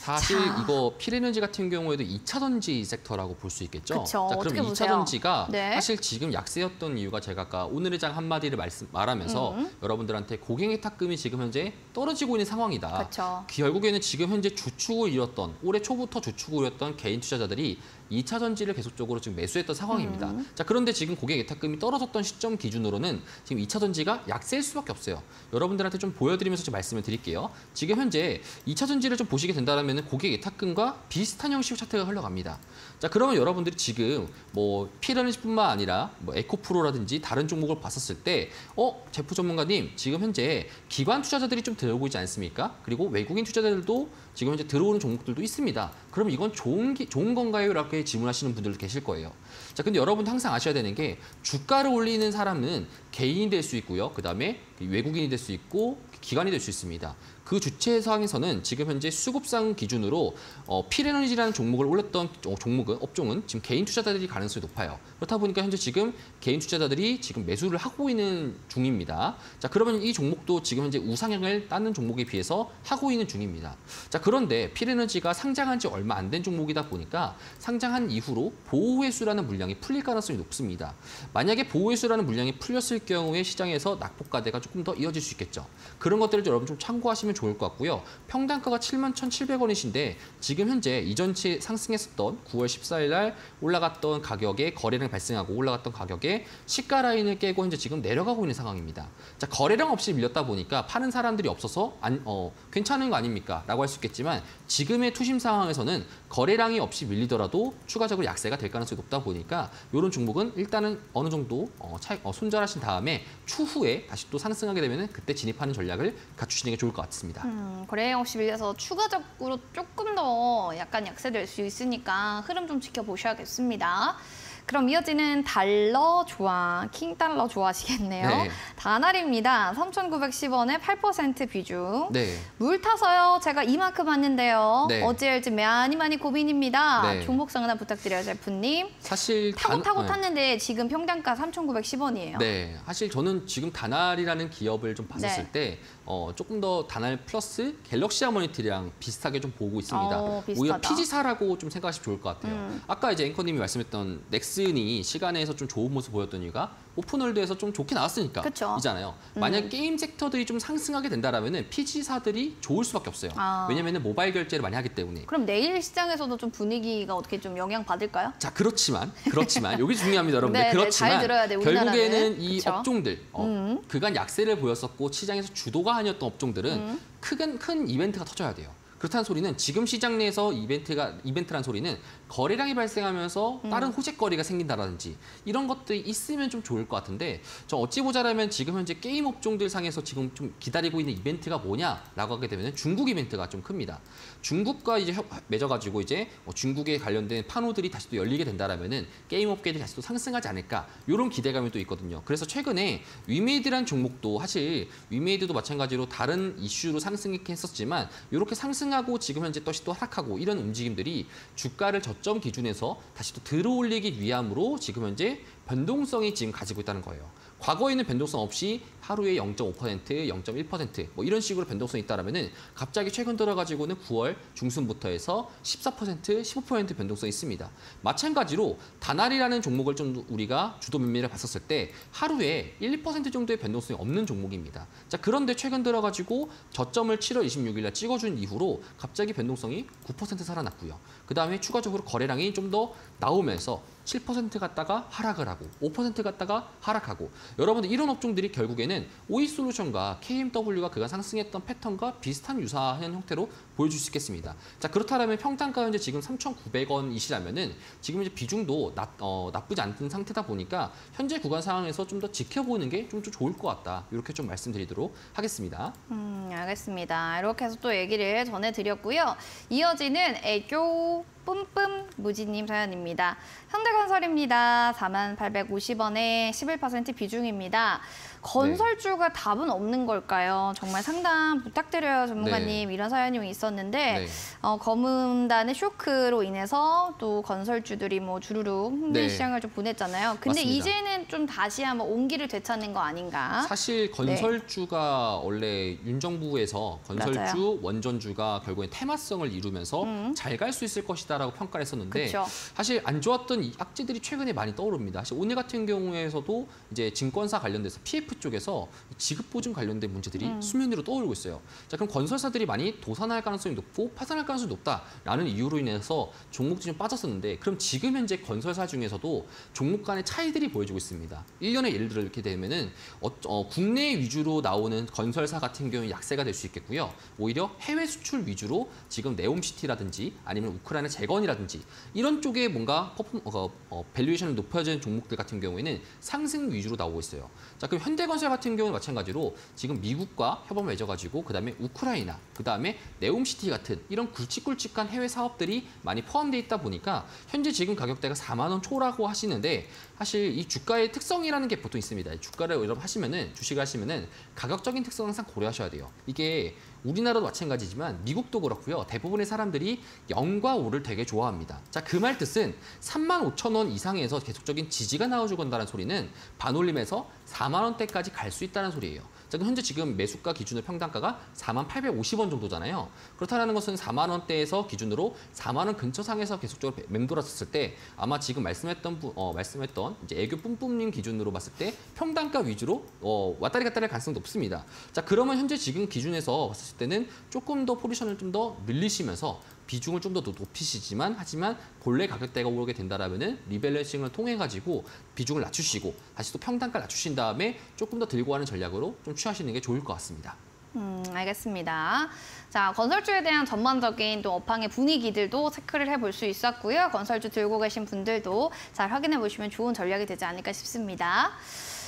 사실 이거 필에너지 같은 경우에도 2차 전지 섹터라고 볼 수 있겠죠. 그쵸, 자, 그럼 2차 보세요? 전지가 사실 지금 약세였던 이유가 제가 아까 오늘의 장 한마디를 말하면서 여러분들한테 고객의 탁금이 지금 현재 떨어지고 있는 상황이다. 그쵸. 결국에는 지금 현재 주축을 이뤘던 올해 초부터 주축을 이뤘던 개인 투자자들이 2차 전지를 계속적으로 지금 매수했던 상황입니다. 자, 그런데 지금 고객 예탁금이 떨어졌던 시점 기준으로는 지금 2차 전지가 약세일 수밖에 없어요. 여러분들한테 좀 보여드리면서 좀 말씀을 드릴게요. 지금 현재 2차 전지를 좀 보시게 된다면 고객 예탁금과 비슷한 형식의 차트가 흘러갑니다. 자, 그러면 여러분들이 지금 뭐 피에너지뿐만 아니라 뭐 에코프로라든지 다른 종목을 봤었을 때 제프 전문가님 지금 현재 기관 투자자들이 좀 들어오고 있지 않습니까? 그리고 외국인 투자자들도 지금 현재 들어오는 종목들도 있습니다. 그럼 이건 좋은 건가요? 이렇게 질문하시는 분들도 계실 거예요. 자, 근데 여러분도 항상 아셔야 되는 게 주가를 올리는 사람은 개인이 될 수 있고요. 그다음에 외국인이 될 수 있고 기관이 될 수 있습니다. 그 주체 상에서는 지금 현재 수급상 기준으로 필에너지라는 종목을 올렸던 업종은 지금 개인 투자자들이 가능성이 높아요. 그렇다 보니까 현재 지금 개인 투자자들이 지금 매수를 하고 있는 중입니다. 자, 그러면 이 종목도 지금 현재 우상향을 따는 종목에 비해서 하고 있는 중입니다. 자, 그런데 필에너지가 상장한 지 얼마 안 된 종목이다 보니까 상장한 이후로 보호회수라는 물량이 풀릴 가능성이 높습니다. 만약에 보호회수라는 물량이 풀렸을 경우에 시장에서 낙폭과대가 조금 더 이어질 수 있겠죠. 그런 것들을 여러분 좀 참고하시면 좋을 것 같고요. 평단가가 71,700원이신데 지금 현재 이전치 상승했었던 9월 14일 날 올라갔던 가격에 거래량 발생하고 올라갔던 가격에 시가 라인을 깨고 현재 지금 내려가고 있는 상황입니다. 자, 거래량 없이 밀렸다 보니까 파는 사람들이 없어서 괜찮은 거 아닙니까? 라고 할 수 있겠지만 지금의 투심 상황에서는 거래량이 없이 밀리더라도 추가적으로 약세가 될 가능성이 높다 보니까 이런 종목은 일단은 어느 정도 손절하신 다음에 추후에 다시 또 상승하게 되면 그때 진입하는 전략을 갖추시는 게 좋을 것 같습니다. 거래량 없이 밀려서 추가적으로 조금 더 약간 약세될 수 있으니까 흐름 좀 지켜보셔야겠습니다. 그럼 이어지는 달러 좋아, 킹달러 좋아하시겠네요. 네. 다날입니다. 3,910원에 8% 비중. 네. 물 타서요. 제가 이만큼 왔는데요. 네. 어찌할지 많이 고민입니다. 네. 종목상 하나 부탁드려요, 제프님. 사실 타고 탔는데 지금 평단가 3,910원이에요. 네, 사실 저는 지금 다날이라는 기업을 좀 봤었을 네. 때 조금 더 다날 플러스 갤럭시 하모니티랑 비슷하게 좀 보고 있습니다. 비슷하다. 오히려 PG사라고 좀 생각하시면 좋을 것 같아요. 아까 이제 앵커님이 말씀했던 넥슨이 시간에서 좀 좋은 모습 보였던 이유가 오픈월드에서 좀 좋게 나왔으니까 그쵸. 이잖아요. 만약 게임 섹터들이 좀 상승하게 된다라면은 PG사들이 좋을 수밖에 없어요. 왜냐면은 모바일 결제를 많이 하기 때문에. 그럼 내일 시장에서도 좀 분위기가 어떻게 좀 영향 받을까요? 자, 그렇지만 여기 중요합니다, 여러분들. 네, 그렇지만 잘 들어야 돼, 우리나라는. 결국에는 이 그쵸? 업종들 그간 약세를 보였었고 시장에서 주도가 아니었던 업종들은 큰 이벤트가 터져야 돼요. 그렇다는 소리는 지금 시장 내에서 이벤트란 소리는 거래량이 발생하면서 다른 호재거리가 생긴다든지 이런 것들이 있으면 좀 좋을 것 같은데 저 어찌 보자라면 지금 현재 게임 업종들 상에서 지금 좀 기다리고 있는 이벤트가 뭐냐라고 하게 되면 중국 이벤트가 좀 큽니다. 중국과 이제 맺어가지고 이제 중국에 관련된 판호들이 다시 또 열리게 된다라면은 게임 업계들이 다시 또 상승하지 않을까 이런 기대감이 또 있거든요. 그래서 최근에 위메이드란 종목도 사실 위메이드도 마찬가지로 다른 이슈로 상승했었지만 이렇게 상승하고 지금 현재 다시 또 하락하고 이런 움직임들이 주가를 저점 기준에서 다시 또 들어올리기 위함으로 지금 현재 변동성이 지금 가지고 있다는 거예요. 과거에는 변동성 없이 하루에 0.5%, 0.1% 뭐 이런 식으로 변동성이 있다라면은 갑자기 최근 들어가지고는 9월 중순부터 해서 14%, 15% 변동성이 있습니다. 마찬가지로 다날이라는 종목을 좀 우리가 주도 매매를 봤었을 때 하루에 1, 2% 정도의 변동성이 없는 종목입니다. 자, 그런데 최근 들어가지고 저점을 7월 26일 날 찍어준 이후로 갑자기 변동성이 9% 살아났고요. 그다음에 추가적으로 거래량이 좀 더 나오면서 7% 갔다가 하락을 하고 5% 갔다가 하락하고 여러분들 이런 업종들이 결국에는 OE솔루션과 KMW가 그간 상승했던 패턴과 비슷한 유사한 형태로 보여줄 수 있겠습니다. 자, 그렇다면 평단가 현재 지금 3,900원이시라면은 지금 이제 비중도 나쁘지 않은 상태다 보니까 현재 구간 상황에서 좀 더 지켜보는 게 좀 좋을 것 같다. 이렇게 좀 말씀드리도록 하겠습니다. 알겠습니다. 이렇게 해서 또 얘기를 전해드렸고요. 이어지는 애교 뿜뿜 무지님 사연입니다. 현대건설입니다. 4850원에 11% 비중입니다. 건설주가 답은 없는 걸까요? 정말 상담 부탁드려요, 전문가님. 네. 이런 사연이 있었는데 네. 검은단의 쇼크로 인해서 또 건설주들이 뭐 주르륵 힘든 네. 시장을 좀 보냈잖아요. 근데 맞습니다. 이제는 좀 다시 한번 온기를 되찾는 거 아닌가? 사실 건설주가 원래 윤 정부에서 건설주, 맞아요. 원전주가 결국엔 테마성을 이루면서 잘 갈 수 있을 것이다라고 평가를 했었는데 그쵸. 사실 안 좋았던 이 악재들이 최근에 많이 떠오릅니다. 사실 오늘 같은 경우에서도 이제 증권사 관련돼서 PF ETF 쪽에서 지급 보증 관련된 문제들이 수면 위로 떠오르고 있어요. 자, 그럼 건설사들이 많이 도산할 가능성이 높고 파산할 가능성이 높다라는 이유로 인해서 종목들이 좀 빠졌었는데 그럼 지금 현재 건설사 중에서도 종목 간의 차이들이 보여지고 있습니다. 1년에 예를 들어 이렇게 되면은 국내 위주로 나오는 건설사 같은 경우는 약세가 될 수 있겠고요. 오히려 해외 수출 위주로 지금 네옴시티라든지 아니면 우크라이나 재건이라든지 이런 쪽에 뭔가 밸류에이션이 높아진 종목들 같은 경우에는 상승 위주로 나오고 있어요. 자, 그럼 현대건설 같은 경우는 마찬가지로 지금 미국과 협업을 맺어가지고 그다음에 우크라이나, 그다음에 네옴시티 같은 이런 굵직굵직한 해외 사업들이 많이 포함되어 있다 보니까 현재 지금 가격대가 4만 원 초라고 하시는데 사실 이 주가의 특성이라는 게 보통 있습니다. 주가를 여러분 하시면은 주식을 하시면은 가격적인 특성 항상 고려하셔야 돼요. 이게 우리나라도 마찬가지지만 미국도 그렇고요. 대부분의 사람들이 0과 5를 되게 좋아합니다. 자, 그 말 뜻은 35,000원 이상에서 계속적인 지지가 나와주고 간다는 소리는 반올림에서 4만 원대까지 갈 수 있다는 소리예요. 자, 그럼 현재 지금 매수가 기준으로 평단가가 4850원 정도잖아요. 그렇다는 것은 4만 원대에서 기준으로 4만 원 근처 상에서 계속적으로 맴돌았을 때 아마 지금 말씀했던 이제 애교 뿜뿜님 기준으로 봤을 때 평단가 위주로 왔다리 갔다리 할 가능성이 높습니다. 자, 그러면 현재 지금 기준에서 봤을 때는 조금 더 포지션을 좀 더 늘리시면서 비중을 좀 더 높이시지만 하지만 본래 가격대가 오르게 된다라면은 리밸런싱을 통해 가지고 비중을 낮추시고 다시 또 평단가 낮추신 다음에 조금 더 들고 가는 전략으로 좀 취하시는 게 좋을 것 같습니다. 알겠습니다. 자, 건설주에 대한 전반적인 또 업황의 분위기들도 체크를 해볼 수 있었고요. 건설주 들고 계신 분들도 잘 확인해 보시면 좋은 전략이 되지 않을까 싶습니다.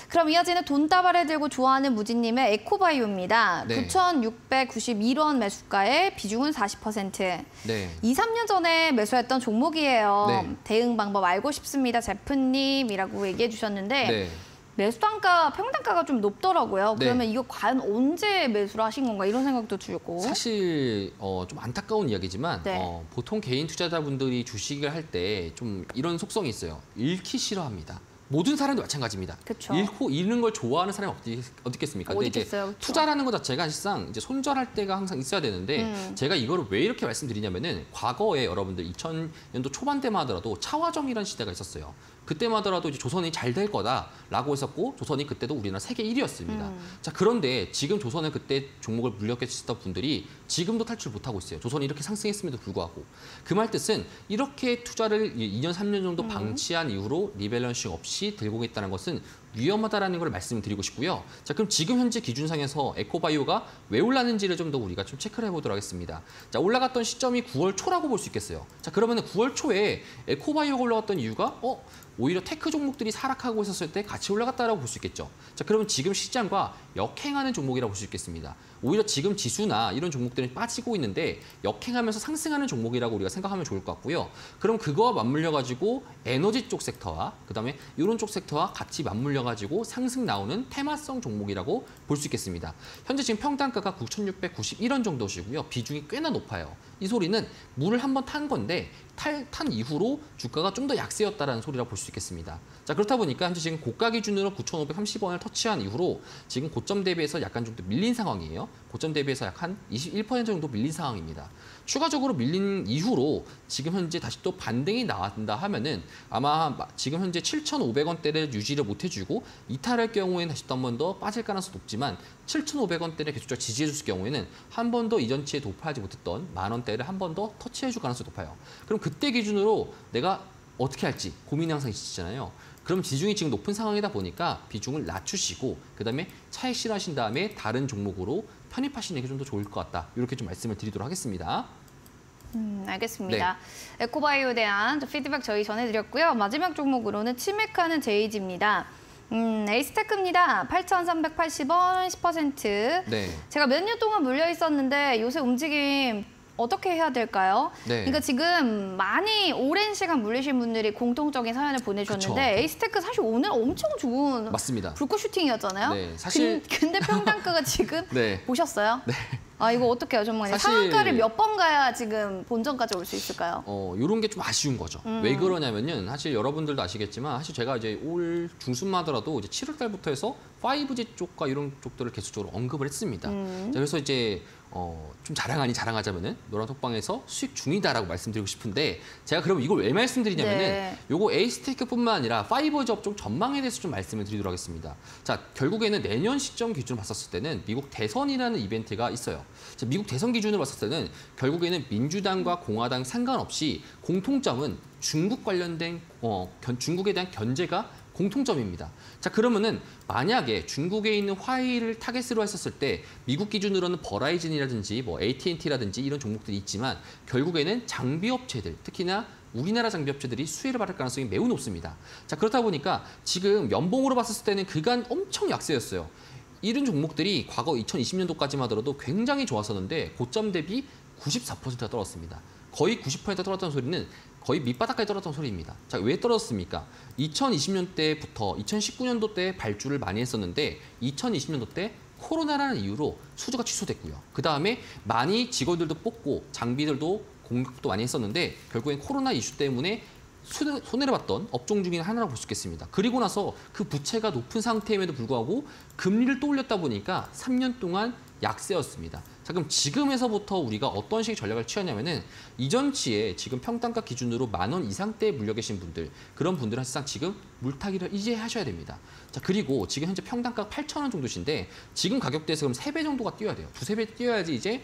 그럼 이어지는 돈다발을 들고 좋아하는 무진님의 에코바이오입니다. 네. 9,691원 매수가에 비중은 40%. 네. 2, 3년 전에 매수했던 종목이에요. 네. 대응 방법 알고 싶습니다. 제프님이라고 얘기해 주셨는데 네. 매수 단가, 평단가가 좀 높더라고요. 네. 그러면 이거 과연 언제 매수를 하신 건가 이런 생각도 들고. 사실 좀 안타까운 이야기지만 네. 보통 개인 투자자분들이 주식을 할 때 좀 이런 속성이 있어요. 잃기 싫어합니다. 모든 사람도 마찬가지입니다. 그쵸. 잃는 걸 좋아하는 사람이 어딨겠습니까? 근데 이제 어딨겠어요, 그쵸. 투자라는 것 자체가 사실상 이제 손절할 때가 항상 있어야 되는데 제가 이거를 왜 이렇게 말씀드리냐면은 과거에 여러분들 2000년도 초반 때만 하더라도 차화정이라는 시대가 있었어요. 그때만 하더라도 이제 조선이 잘 될 거다라고 했었고 조선이 그때도 우리나라 세계 1위였습니다. 자, 그런데 지금 조선을 그때 종목을 물렸겠던 분들이 지금도 탈출 못하고 있어요. 조선이 이렇게 상승했음에도 불구하고. 그 말 뜻은 이렇게 투자를 2년, 3년 정도 방치한 이후로 리밸런싱 없이 들고 오겠다는 것은 위험하다라는 걸 말씀을 드리고 싶고요. 자, 그럼 지금 현재 기준상에서 에코바이오가 왜 올랐는지를 좀 더 우리가 좀 체크를 해보도록 하겠습니다. 자, 올라갔던 시점이 9월 초라고 볼 수 있겠어요. 자, 그러면 9월 초에 에코바이오가 올라갔던 이유가 오히려 테크 종목들이 하락하고 있었을 때 같이 올라갔다라고 볼 수 있겠죠. 자, 그러면 지금 시장과 역행하는 종목이라고 볼 수 있겠습니다. 오히려 지금 지수나 이런 종목들은 빠지고 있는데 역행하면서 상승하는 종목이라고 우리가 생각하면 좋을 것 같고요. 그럼 그거와 맞물려 가지고 에너지 쪽 섹터와 그다음에 이런 쪽 섹터와 같이 맞물려 가지고 상승 나오는 테마성 종목이라고 볼 수 있겠습니다. 현재 지금 평단가가 9,691원 정도시고요. 비중이 꽤나 높아요. 이 소리는 물을 한번 탄 건데 탄 이후로 주가가 좀 더 약세였다라는 소리라고 볼 수 있겠습니다. 자, 그렇다 보니까 현재 지금 고가 기준으로 9,530원을 터치한 이후로 지금 고점 대비해서 약간 좀 더 밀린 상황이에요. 고점 대비해서 약 한 21% 정도 밀린 상황입니다. 추가적으로 밀린 이후로 지금 현재 다시 또 반등이 나온다 하면은 아마 지금 현재 7,500원대를 유지를 못 해주고 이탈할 경우에는 다시 또 한 번 더 빠질 가능성이 높지만 7,500원대를 계속적으로 지지해줬을 경우에는 한 번 더 이전치에 도파하지 못했던 만원대를 한 번 더 터치해줄 가능성이 높아요. 그럼 그때 기준으로 내가 어떻게 할지 고민이 항상 있으시잖아요. 그럼 비중이 지금 높은 상황이다 보니까 비중을 낮추시고 그다음에 차익 실하신 다음에 다른 종목으로 편입하시는 게 좀 더 좋을 것 같다. 이렇게 좀 말씀을 드리도록 하겠습니다. 알겠습니다. 에코바이오에 대한 피드백 저희 전해드렸고요. 마지막 종목으로는 치맥하는 제이지입니다. 에이스테크입니다. 8,380원 10%. 네. 제가 몇 년 동안 물려 있었는데 요새 움직임 어떻게 해야 될까요? 네. 그러니까 지금 많이 오랜 시간 물리신 분들이 공통적인 사연을 보내주셨는데 그쵸. 에이스테크 사실 오늘 엄청 좋은 맞습니다. 불꽃 슈팅이었잖아요. 네, 사실 근데 평단가가 지금 네. 보셨어요? 네. 아, 이거 어떻게 해요, 정말? 사실- 상한가를 몇 번 가야 지금 본전까지 올 수 있을까요? 이런 게 좀 아쉬운 거죠. 왜 그러냐면은 사실 여러분들도 아시겠지만 사실 제가 이제 올 중순만 하더라도 이제 7월 달부터 해서 5G 쪽과 이런 쪽들을 계속적으로 언급을 했습니다. 자, 그래서 이제 좀 자랑 아니 자랑하자면은 노란톡방에서 수익 중이다라고 말씀드리고 싶은데 제가 그럼 이걸 왜 말씀드리냐면은 네. 요거 에이스테이크뿐만 아니라 파이버즈 업종 전망에 대해서 좀 말씀을 드리도록 하겠습니다. 자, 결국에는 내년 시점 기준으로 봤었을 때는 미국 대선이라는 이벤트가 있어요. 자, 미국 대선 기준으로 봤을 때는 결국에는 민주당과 공화당 상관없이 공통점은 중국 관련된 중국에 대한 견제가 공통점입니다. 자, 그러면은 만약에 중국에 있는 화웨이를 타겟으로 했었을 때 미국 기준으로는 버라이즌이라든지 뭐 AT&T라든지 이런 종목들이 있지만 결국에는 장비 업체들, 특히나 우리나라 장비 업체들이 수혜를 받을 가능성이 매우 높습니다. 자, 그렇다 보니까 지금 연봉으로 봤을 때는 그간 엄청 약세였어요. 이런 종목들이 과거 2020년도까지만 하더라도 굉장히 좋았었는데 고점 대비 94%가 떨어졌습니다. 거의 90% 떨어졌다는 소리는 거의 밑바닥까지 떨어졌다는 소리입니다. 자, 왜 떨어졌습니까? 2020년대부터 2019년도 때 발주를 많이 했었는데 2020년도 때 코로나라는 이유로 수주가 취소됐고요. 그다음에 많이 직원들도 뽑고 장비들도 공급도 많이 했었는데 결국엔 코로나 이슈 때문에 손해를 봤던 업종 중에 하나라고 볼 수 있겠습니다. 그리고 나서 그 부채가 높은 상태임에도 불구하고 금리를 또 올렸다 보니까 3년 동안 약세였습니다. 자, 그럼 지금에서부터 우리가 어떤 식의 전략을 취하냐면은 이전치에 지금 평단가 기준으로 10,000원 이상대에 물려 계신 분들, 그런 분들은 사실상 지금 물타기를 이제 하셔야 됩니다. 자, 그리고 지금 현재 평단가가 8,000원 정도신데 지금 가격대에서 그럼 3배 정도가 뛰어야 돼요. 2~3배 뛰어야지 이제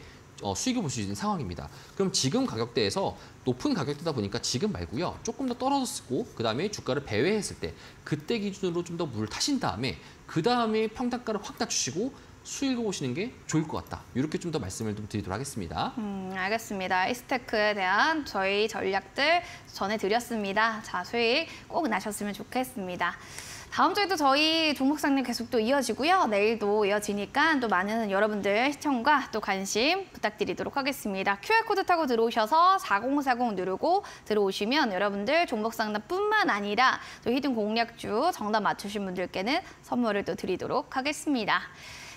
수익을 볼 수 있는 상황입니다. 그럼 지금 가격대에서 높은 가격대다 보니까 지금 말고요. 조금 더 떨어졌고 그다음에 주가를 배회했을 때 그때 기준으로 좀 더 물 타신 다음에 그다음에 평단가를 확 낮추시고 수익을 보시는 게 좋을 것 같다. 이렇게 좀 더 말씀을 좀 드리도록 하겠습니다. 알겠습니다. 에이스테크에 대한 저희 전략들 전해드렸습니다. 자, 수익 꼭 나셨으면 좋겠습니다. 다음 주에도 저희 종목 상담 계속 또 이어지고요. 내일도 이어지니까 또 많은 여러분들 시청과 또 관심 부탁드리도록 하겠습니다. QR코드 타고 들어오셔서 4040 누르고 들어오시면 여러분들 종목 상담뿐만 아니라 또 히든 공략주 정답 맞추신 분들께는 선물을 또 드리도록 하겠습니다.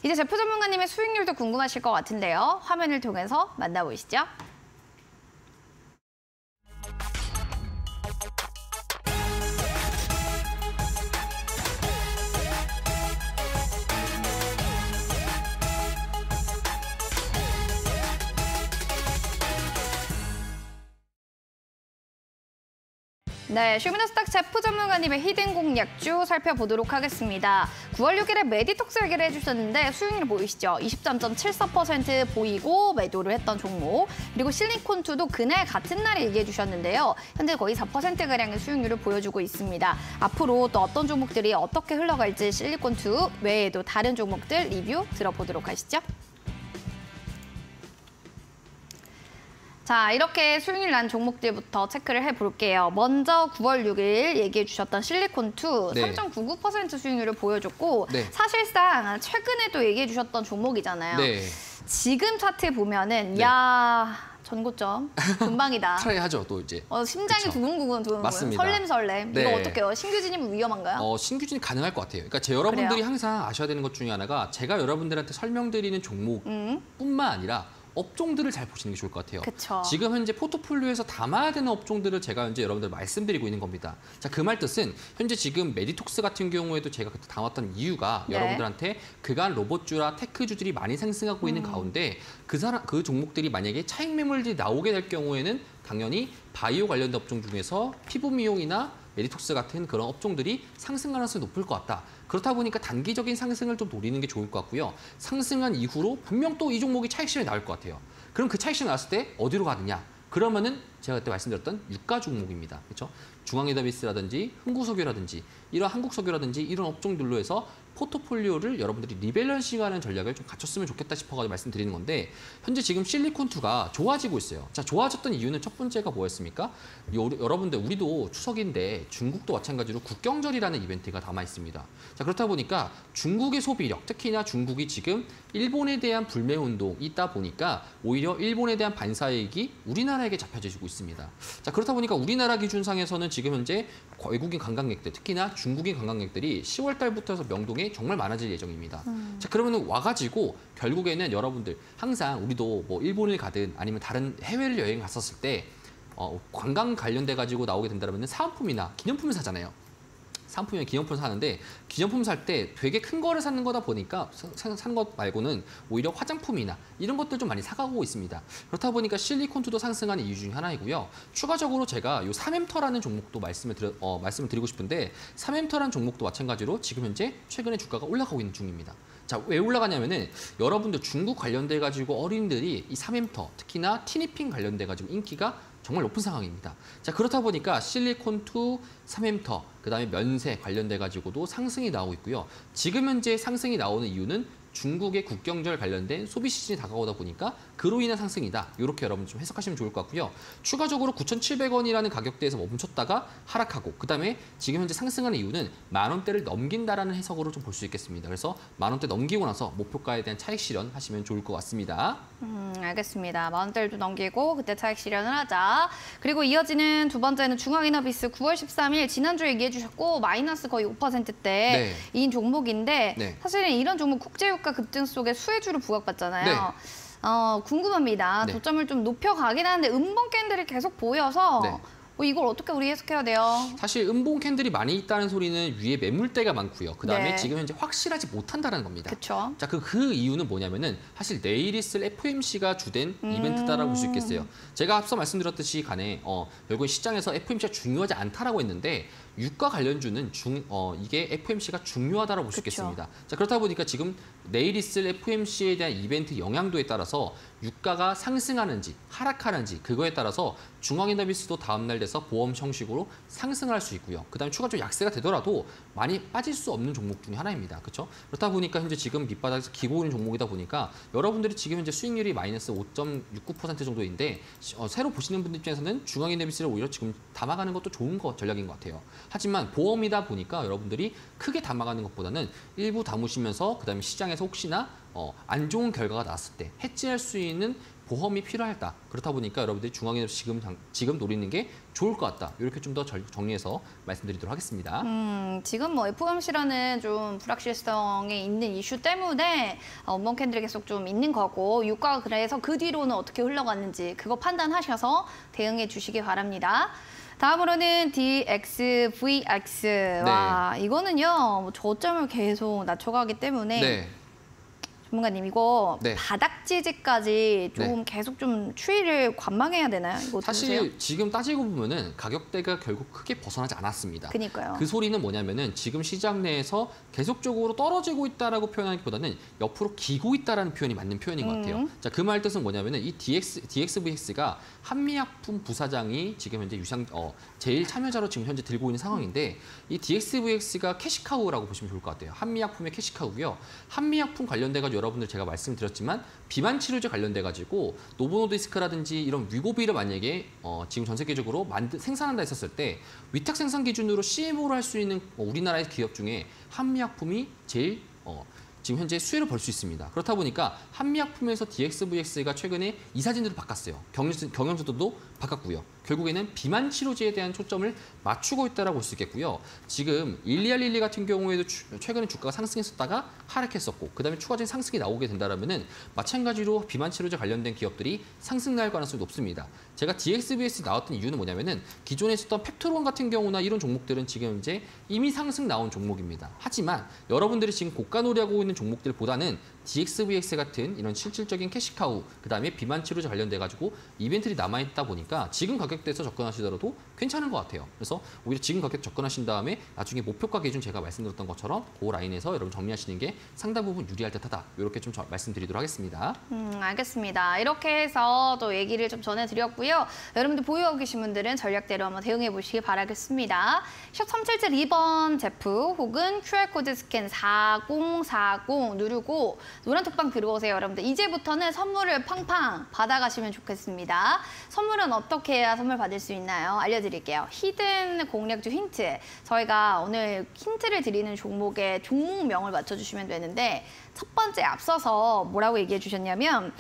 이제 제프 전문가님의 수익률도 궁금하실 것 같은데요. 화면을 통해서 만나보시죠. 네, 슈미너스탁 제프 전문가님의 히든 공략주 살펴보도록 하겠습니다. 9월 6일에 메디톡스 얘기를 해주셨는데 수익률 보이시죠? 23.74% 보이고 매도를 했던 종목. 그리고 실리콘2도 그날 같은 날에 얘기해 주셨는데요. 현재 거의 4%가량의 수익률을 보여주고 있습니다. 앞으로 또 어떤 종목들이 어떻게 흘러갈지 실리콘2 외에도 다른 종목들 리뷰 들어보도록 하시죠. 자, 이렇게 수익률 난 종목들부터 체크를 해볼게요. 먼저 9월 6일 얘기해 주셨던 실리콘2 네. 3.99% 수익률을 보여줬고 네. 사실상 최근에도 얘기해 주셨던 종목이잖아요. 네. 지금 차트 보면은 네. 야 전고점 금방이다. 트라이 하죠, 또 이제. 심장이 그쵸. 두근두근 맞습니다. 설렘설렘. 네. 이거 어떡해요? 신규진입은 위험한가요? 신규진이 가능할 것 같아요. 그러니까 여러분들이 그래요? 항상 아셔야 되는 것 중에 하나가 제가 여러분들한테 설명드리는 종목뿐만 아니라 업종들을 잘 보시는 게 좋을 것 같아요. 그쵸. 지금 현재 포트폴리오에서 담아야 되는 업종들을 제가 현재 여러분들 말씀드리고 있는 겁니다. 자, 그 말 뜻은 현재 지금 메디톡스 같은 경우에도 제가 그때 담았던 이유가 네. 여러분들한테 그간 로봇주라 테크주들이 많이 상승하고 있는 가운데 그 종목들이 만약에 차익 매물들이 나오게 될 경우에는 당연히 바이오 관련된 업종 중에서 피부 미용이나 메디톡스 같은 그런 업종들이 상승 가능성이 높을 것 같다. 그렇다 보니까 단기적인 상승을 좀 노리는 게 좋을 것 같고요. 상승한 이후로 분명 또 이 종목이 차익 실현이 나올 것 같아요. 그럼 그 차익 실현이 나왔을 때 어디로 가느냐? 그러면은 제가 그때 말씀드렸던 유가 종목입니다. 그렇죠? 중앙에더비스라든지 흥구석유라든지 이런 한국석유라든지 이런 업종들로 해서 포트폴리오를 여러분들이 리밸런싱하는 전략을 좀 갖췄으면 좋겠다 싶어가지고 말씀드리는 건데 현재 지금 실리콘2가 좋아지고 있어요. 자, 좋아졌던 이유는 첫 번째가 뭐였습니까? 여러분들 우리도 추석인데 중국도 마찬가지로 국경절이라는 이벤트가 담아 있습니다. 자, 그렇다 보니까 중국의 소비력, 특히나 중국이 지금 일본에 대한 불매운동이 있다 보니까 오히려 일본에 대한 반사이익이 우리나라에게 잡혀지고 있습니다. 자, 그렇다 보니까 우리나라 기준상에서는 지금 현재 외국인 관광객들, 특히나 중국인 관광객들이 10월 달부터 해서 명동에 정말 많아질 예정입니다. 자, 그러면 와가지고 결국에는 여러분들 항상 우리도 뭐 일본을 가든 아니면 다른 해외를 여행 갔었을 때 관광 관련돼 가지고 나오게 된다면 사은품이나 기념품을 사잖아요. 상품이나 기념품을 사는데 기념품 살 때 되게 큰 거를 사는 거다 보니까 사는 것 말고는 오히려 화장품이나 이런 것들 좀 많이 사가고 있습니다. 그렇다 보니까 실리콘투도 상승하는 이유 중에 하나이고요. 추가적으로 제가 이 3M터라는 종목도 말씀을 드리고 싶은데 3M터라는 종목도 마찬가지로 지금 현재 최근에 주가가 올라가고 있는 중입니다. 자, 왜 올라가냐면은 여러분들 중국 관련돼 가지고 어린이들이 이 3M터 특히나 티니핑 관련돼 가지고 인기가 정말 높은 상황입니다. 자, 그렇다 보니까 실리콘투, 3M터, 그다음에 면세 관련돼 가지고도 상승이 나오고 있고요. 지금 현재 상승이 나오는 이유는 중국의 국경절 관련된 소비 시즌이 다가오다 보니까 그로 인한 상승이다. 이렇게 여러분 좀 해석하시면 좋을 것 같고요. 추가적으로 9,700원이라는 가격대에서 멈췄다가 하락하고 그다음에 지금 현재 상승하는 이유는 10,000원대를 넘긴다라는 해석으로 좀 볼 수 있겠습니다. 그래서 10,000원대 넘기고 나서 목표가에 대한 차익 실현하시면 좋을 것 같습니다. 알겠습니다. 10,000원대를 좀 넘기고 그때 차익 실현을 하자. 그리고 이어지는 두 번째는 중앙이너비스 9월 13일 지난주에 얘기해 주셨고 마이너스 거의 5%대인 종목인데 네. 사실은 이런 종목 국제유가 급등 속에 수혜주로 부각받잖아요. 네. 궁금합니다. 네. 저점을 좀 높여가긴 하는데 음봉 캔들이 계속 보여서 네. 이걸 어떻게 우리 해석해야 돼요? 사실 음봉 캔들이 많이 있다는 소리는 위에 매물대가 많고요. 그다음에 네. 지금 현재 확실하지 못한다는 겁니다. 그렇죠. 자, 그 이유는 뭐냐면은 사실 내일 있을 FOMC가 주된 이벤트다라고 볼 수 있겠어요. 제가 앞서 말씀드렸듯이 간에 결국 시장에서 FOMC가 중요하지 않다라고 했는데 유가 관련주는 이게 FOMC가 중요하다라고 볼 수 있겠습니다. 자, 그렇다 보니까 지금 내일 있을 FOMC에 대한 이벤트 영향도에 따라서 유가가 상승하는지 하락하는지 그거에 따라서 중앙이너비스도 다음날 돼서 보험 형식으로 상승할 수 있고요. 그다음에 추가적으로 약세가 되더라도 많이 빠질 수 없는 종목 중에 하나입니다. 그렇죠? 그렇다 보니까 현재 지금 밑바닥에서 기고 있는 종목이다 보니까 여러분들이 지금 현재 수익률이 마이너스 5.69% 정도인데 새로 보시는 분들 입장에서는 중앙이너비스를 오히려 지금 담아가는 것도 좋은 전략인 것 같아요. 하지만 보험이다 보니까 여러분들이 크게 담아가는 것보다는 일부 담으시면서 그다음에 시장에서 혹시나 안 좋은 결과가 나왔을 때 해지할 수 있는 보험이 필요하다. 그렇다 보니까 여러분들이 중앙이너비스 지금 노리는 게 좋을 것 같다. 이렇게 좀 더 정리해서 말씀드리도록 하겠습니다. 지금 뭐 FOMC라는 좀 불확실성이 있는 이슈 때문에 음봉 캔들이 계속 좀 있는 거고 유가가 그래서 그 뒤로는 어떻게 흘러갔는지 그거 판단하셔서 대응해 주시기 바랍니다. 다음으로는 DXVX. 와, 이거는요, 저점을 계속 낮춰가기 때문에 네. 전문가님 이거 네. 바닥 지지까지 좀 계속 좀 추이를 관망해야 되나요? 이거 사실 보세요? 지금 따지고 보면은 가격대가 결국 크게 벗어나지 않았습니다. 그니까요. 그 소리는 뭐냐면은 지금 시장 내에서 계속적으로 떨어지고 있다라고 표현하기보다는 옆으로 기고 있다라는 표현이 맞는 표현인 것 같아요. 자, 그 말 뜻은 뭐냐면은 이 DXVX가 한미약품 부사장이 지금 현재 제일 참여자로 지금 현재 들고 있는 상황인데 이 DXVX가 캐시카우라고 보시면 좋을 것 같아요. 한미약품의 캐시카우고요. 한미약품 관련돼가지고 여러분들 제가 말씀드렸지만 비만 치료제 관련돼가지고 노보노디스크라든지 이런 위고비를 만약에 지금 전 세계적으로 생산한다 했었을 때 위탁 생산 기준으로 CMO를 할 수 있는 우리나라의 기업 중에 한미약품이 제일 지금 현재 수혜를 볼 수 있습니다. 그렇다 보니까 한미약품에서 DXVX가 최근에 이사진으로 바꿨어요. 경영지도도 바꿨고요. 결국에는 비만 치료제에 대한 초점을 맞추고 있다고 볼 수 있겠고요. 지금 일리알릴리 같은 경우에도 최근에 주가가 상승했었다가 하락했었고 그다음에 추가적인 상승이 나오게 된다면은 마찬가지로 비만 치료제 관련된 기업들이 상승 날 가능성이 높습니다. 제가 DXVX 나왔던 이유는 뭐냐면은 기존에 있었던 펩토론 같은 경우나 이런 종목들은 지금 이제 이미 상승 나온 종목입니다. 하지만 여러분들이 지금 고가 놀이하고 있는 종목들보다는 DXVX 같은 이런 실질적인 캐시카우, 그다음에 비만 치료제 관련돼 가지고 이벤트들이 남아 있다 보니까 지금 가격대에서 접근하시더라도 괜찮은 것 같아요. 그래서 오히려 지금 가격 접근하신 다음에 나중에 목표가 기준 제가 말씀드렸던 것처럼 그 라인에서 여러분 정리하시는 게 상당 부분 유리할 듯하다. 이렇게 좀 말씀드리도록 하겠습니다. 알겠습니다. 이렇게 해서 또 얘기를 좀 전해드렸고요. 여러분들 보유하고 계신 분들은 전략대로 한번 대응해 보시기 바라겠습니다. 샵 3772번 제프 혹은 QR코드 스캔 4040 누르고 노란 톡방 들어오세요. 여러분들 이제부터는 선물을 팡팡 받아가시면 좋겠습니다. 선물은 어떻게 해야 선물 받을 수 있나요? 알려드릴게요. 히든 공략주 힌트. 저희가 오늘 힌트를 드리는 종목의 종목명을 맞춰주시면 되는데 첫 번째 앞서서 뭐라고 얘기해 주셨냐면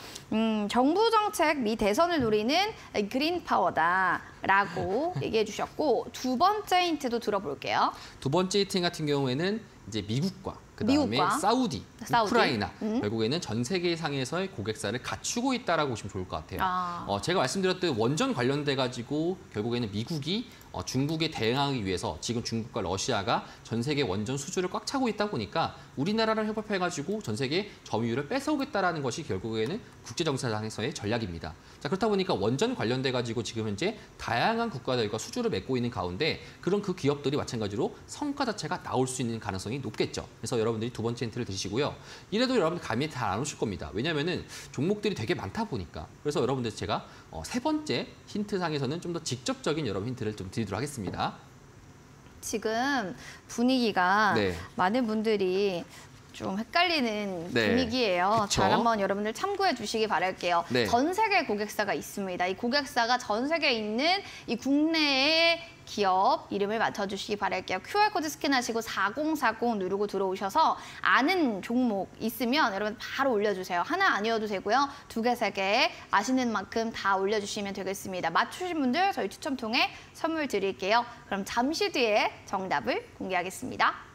정부 정책 미 대선을 노리는 그린 파워다라고 얘기해 주셨고 두 번째 힌트도 들어볼게요. 두 번째 힌트 같은 경우에는 이제 미국과 그다음에 사우디, 우크라이나 결국에는 전 세계 상에서의 고객사를 갖추고 있다라고 보시면 좋을 것 같아요. 제가 말씀드렸던 원전 관련돼 가지고 결국에는 미국이 중국에 대응하기 위해서 지금 중국과 러시아가 전 세계 원전 수주를 꽉 차고 있다 보니까 우리나라를 협업해가지고 전 세계 점유율을 뺏어오겠다라는 것이 결국에는 국제정세상에서의 전략입니다. 자, 그렇다 보니까 원전 관련돼가지고 지금 현재 다양한 국가들과 수주를 맺고 있는 가운데 그런 그 기업들이 마찬가지로 성과 자체가 나올 수 있는 가능성이 높겠죠. 그래서 여러분들이 두 번째 힌트를 드시고요. 이래도 여러분들 감이 잘 안 오실 겁니다. 왜냐하면은 종목들이 되게 많다 보니까. 그래서 여러분들 제가 세 번째 힌트상에서는 좀 더 직접적인 여러분 힌트를 좀 드리도록 하겠습니다. 지금 분위기가 네. 많은 분들이 좀 헷갈리는 네. 분위기예요. 그쵸? 잘 한번 여러분들 참고해 주시기 바랄게요. 네. 전 세계 고객사가 있습니다. 이 고객사가 전 세계에 있는 이 국내의 기업 이름을 맞춰주시기 바랄게요. QR코드 스캔하시고 4040 누르고 들어오셔서 아는 종목 있으면 여러분 바로 올려주세요. 하나 아니어도 되고요. 2개, 3개 아시는 만큼 다 올려주시면 되겠습니다. 맞추신 분들 저희 추첨 통해 선물 드릴게요. 그럼 잠시 뒤에 정답을 공개하겠습니다.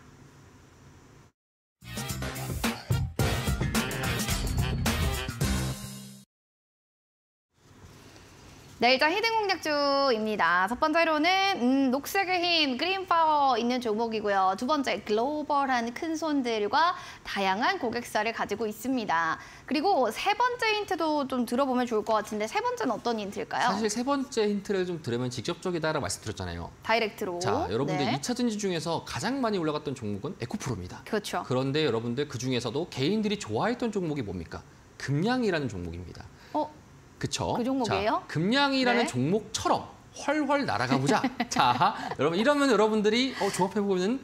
네, 일단 히든 공략주입니다. 첫 번째로는 녹색의 힘, 그린파워 있는 종목이고요. 두 번째, 글로벌한 큰 손들과 다양한 고객사를 가지고 있습니다. 그리고 세 번째 힌트도 좀 들어보면 좋을 것 같은데 세 번째는 어떤 힌트일까요? 사실 세 번째 힌트를 좀 들으면 직접적이다라고 말씀드렸잖아요. 다이렉트로. 자, 여러분들 네. 2차 전지 중에서 가장 많이 올라갔던 종목은 에코프로입니다. 그렇죠. 그런데 여러분들 그중에서도 개인들이 좋아했던 종목이 뭡니까? 금양이라는 종목입니다. 그쵸? 그 종목이에요? 자, 금양이라는 네. 종목처럼 훨훨 날아가 보자. 자, 여러분 이러면 여러분들이 조합해 보면은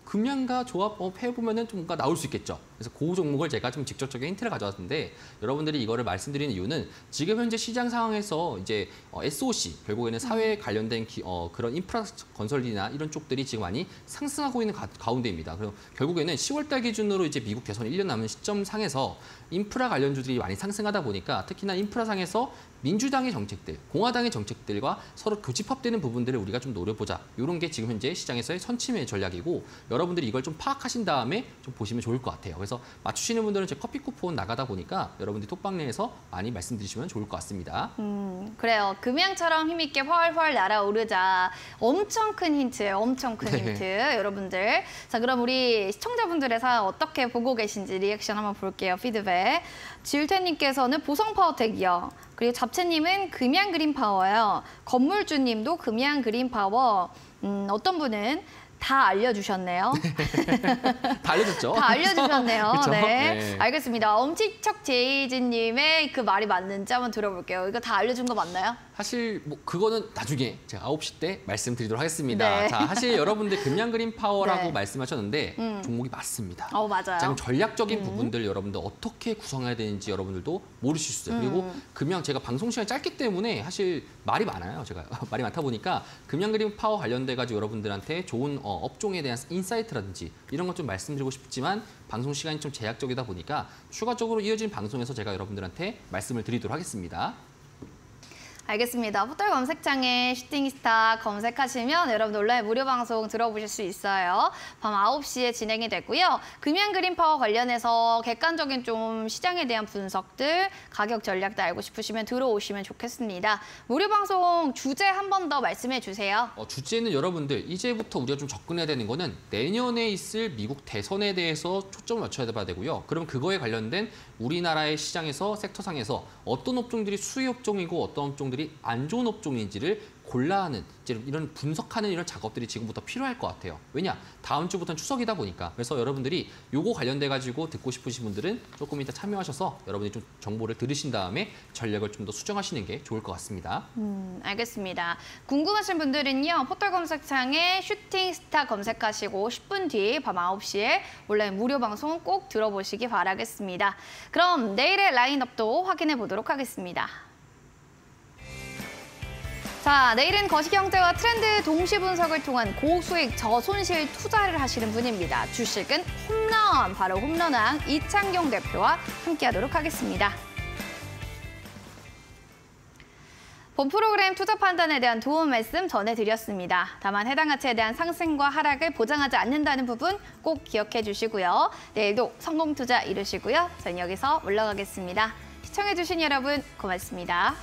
금양과 조합해 보면은 좀 뭔가 나올 수 있겠죠. 그래서 그 종목을 제가 좀 직접적인 힌트를 가져왔는데 여러분들이 이거를 말씀드리는 이유는 지금 현재 시장 상황에서 이제 SOC 결국에는 사회에 관련된 그런 인프라 건설이나 이런 쪽들이 지금 많이 상승하고 있는 가운데입니다. 그래서 결국에는 10월달 기준으로 이제 미국 대선 1년 남은 시점 상에서 인프라 관련주들이 많이 상승하다 보니까 특히나 인프라 상에서 민주당의 정책들, 공화당의 정책들과 서로 교집합되는 부분들을 우리가 좀 노려보자. 이런 게 지금 현재 시장에서의 선침의 전략이고 여러분들이 이걸 좀 파악하신 다음에 좀 보시면 좋을 것 같아요. 그래서 맞추시는 분들은 제 커피 쿠폰 나가다 보니까 여러분들이 톡방 내에서 많이 말씀드리시면 좋을 것 같습니다. 그래요. 금양처럼 힘있게 훨훨 날아오르자. 엄청 큰 힌트예요. 엄청 큰 네. 힌트. 여러분들. 자, 그럼 우리 시청자분들의 사 어떻게 보고 계신지 리액션 한번 볼게요. 피드백. 지율태님께서는 보성파워텍이요. 그리고 잡채님은 금양그린파워요. 건물주님도 금양그린파워. 어떤 분은 다 알려주셨네요. 다 알려줬죠? 다 알려주셨네요. 그쵸? 네. 네. 알겠습니다. 엄지척 제이지님의 그 말이 맞는지 한번 들어볼게요. 이거 다 알려준 거 맞나요? 사실 뭐 그거는 나중에 제가 9시 때 말씀드리도록 하겠습니다. 네. 자, 사실 여러분들 금양그린파워라고 네. 말씀하셨는데 종목이 맞습니다. 맞아요. 자, 그럼 전략적인 부분들 여러분들 어떻게 구성해야 되는지 여러분들도 모르실 수 있어요. 그리고 금양 제가 방송 시간이 짧기 때문에 사실 말이 많아요. 제가 말이 많다 보니까 금양그린파워 관련돼 가지고 여러분들한테 좋은 업종에 대한 인사이트라든지 이런 것 좀 말씀드리고 싶지만 방송 시간이 좀 제약적이다 보니까 추가적으로 이어진 방송에서 제가 여러분들한테 말씀을 드리도록 하겠습니다. 알겠습니다. 포털 검색창에 슈팅스타 검색하시면 여러분 온라인 무료 방송 들어보실 수 있어요. 밤 9시에 진행이 되고요. 금양그린파워 관련해서 객관적인 좀 시장에 대한 분석들, 가격 전략도 알고 싶으시면 들어오시면 좋겠습니다. 무료 방송 주제 한 번 더 말씀해 주세요. 주제는 여러분들 이제부터 우리가 좀 접근해야 되는 거는 내년에 있을 미국 대선에 대해서 초점을 맞춰야 봐야 되고요. 그럼 그거에 관련된 우리나라의 시장에서 섹터상에서 어떤 업종들이 수혜 업종이고 어떤 업종들이 안 좋은 업종인지를 골라하는 이런 분석하는 이런 작업들이 지금부터 필요할 것 같아요. 왜냐? 다음 주부터는 추석이다 보니까. 그래서 여러분들이 요거 관련돼 가지고 듣고 싶으신 분들은 조금 이따 참여하셔서 여러분들이 좀 정보를 들으신 다음에 전략을 좀 더 수정하시는 게 좋을 것 같습니다. 알겠습니다. 궁금하신 분들은요. 포털 검색창에 슈팅스타 검색하시고 10분 뒤 밤 9시에 온라인 무료 방송 꼭 들어보시기 바라겠습니다. 그럼 내일의 라인업도 확인해 보도록 하겠습니다. 자, 내일은 거시경제와 트렌드 동시 분석을 통한 고수익 저손실 투자를 하시는 분입니다. 주식은 홈런, 바로 홈런왕 이창경 대표와 함께하도록 하겠습니다. 본 프로그램 투자 판단에 대한 도움 말씀 전해드렸습니다. 다만 해당 가치에 대한 상승과 하락을 보장하지 않는다는 부분 꼭 기억해 주시고요. 내일도 성공 투자 이루시고요. 저는 여기서 물러가겠습니다. 시청해주신 여러분 고맙습니다.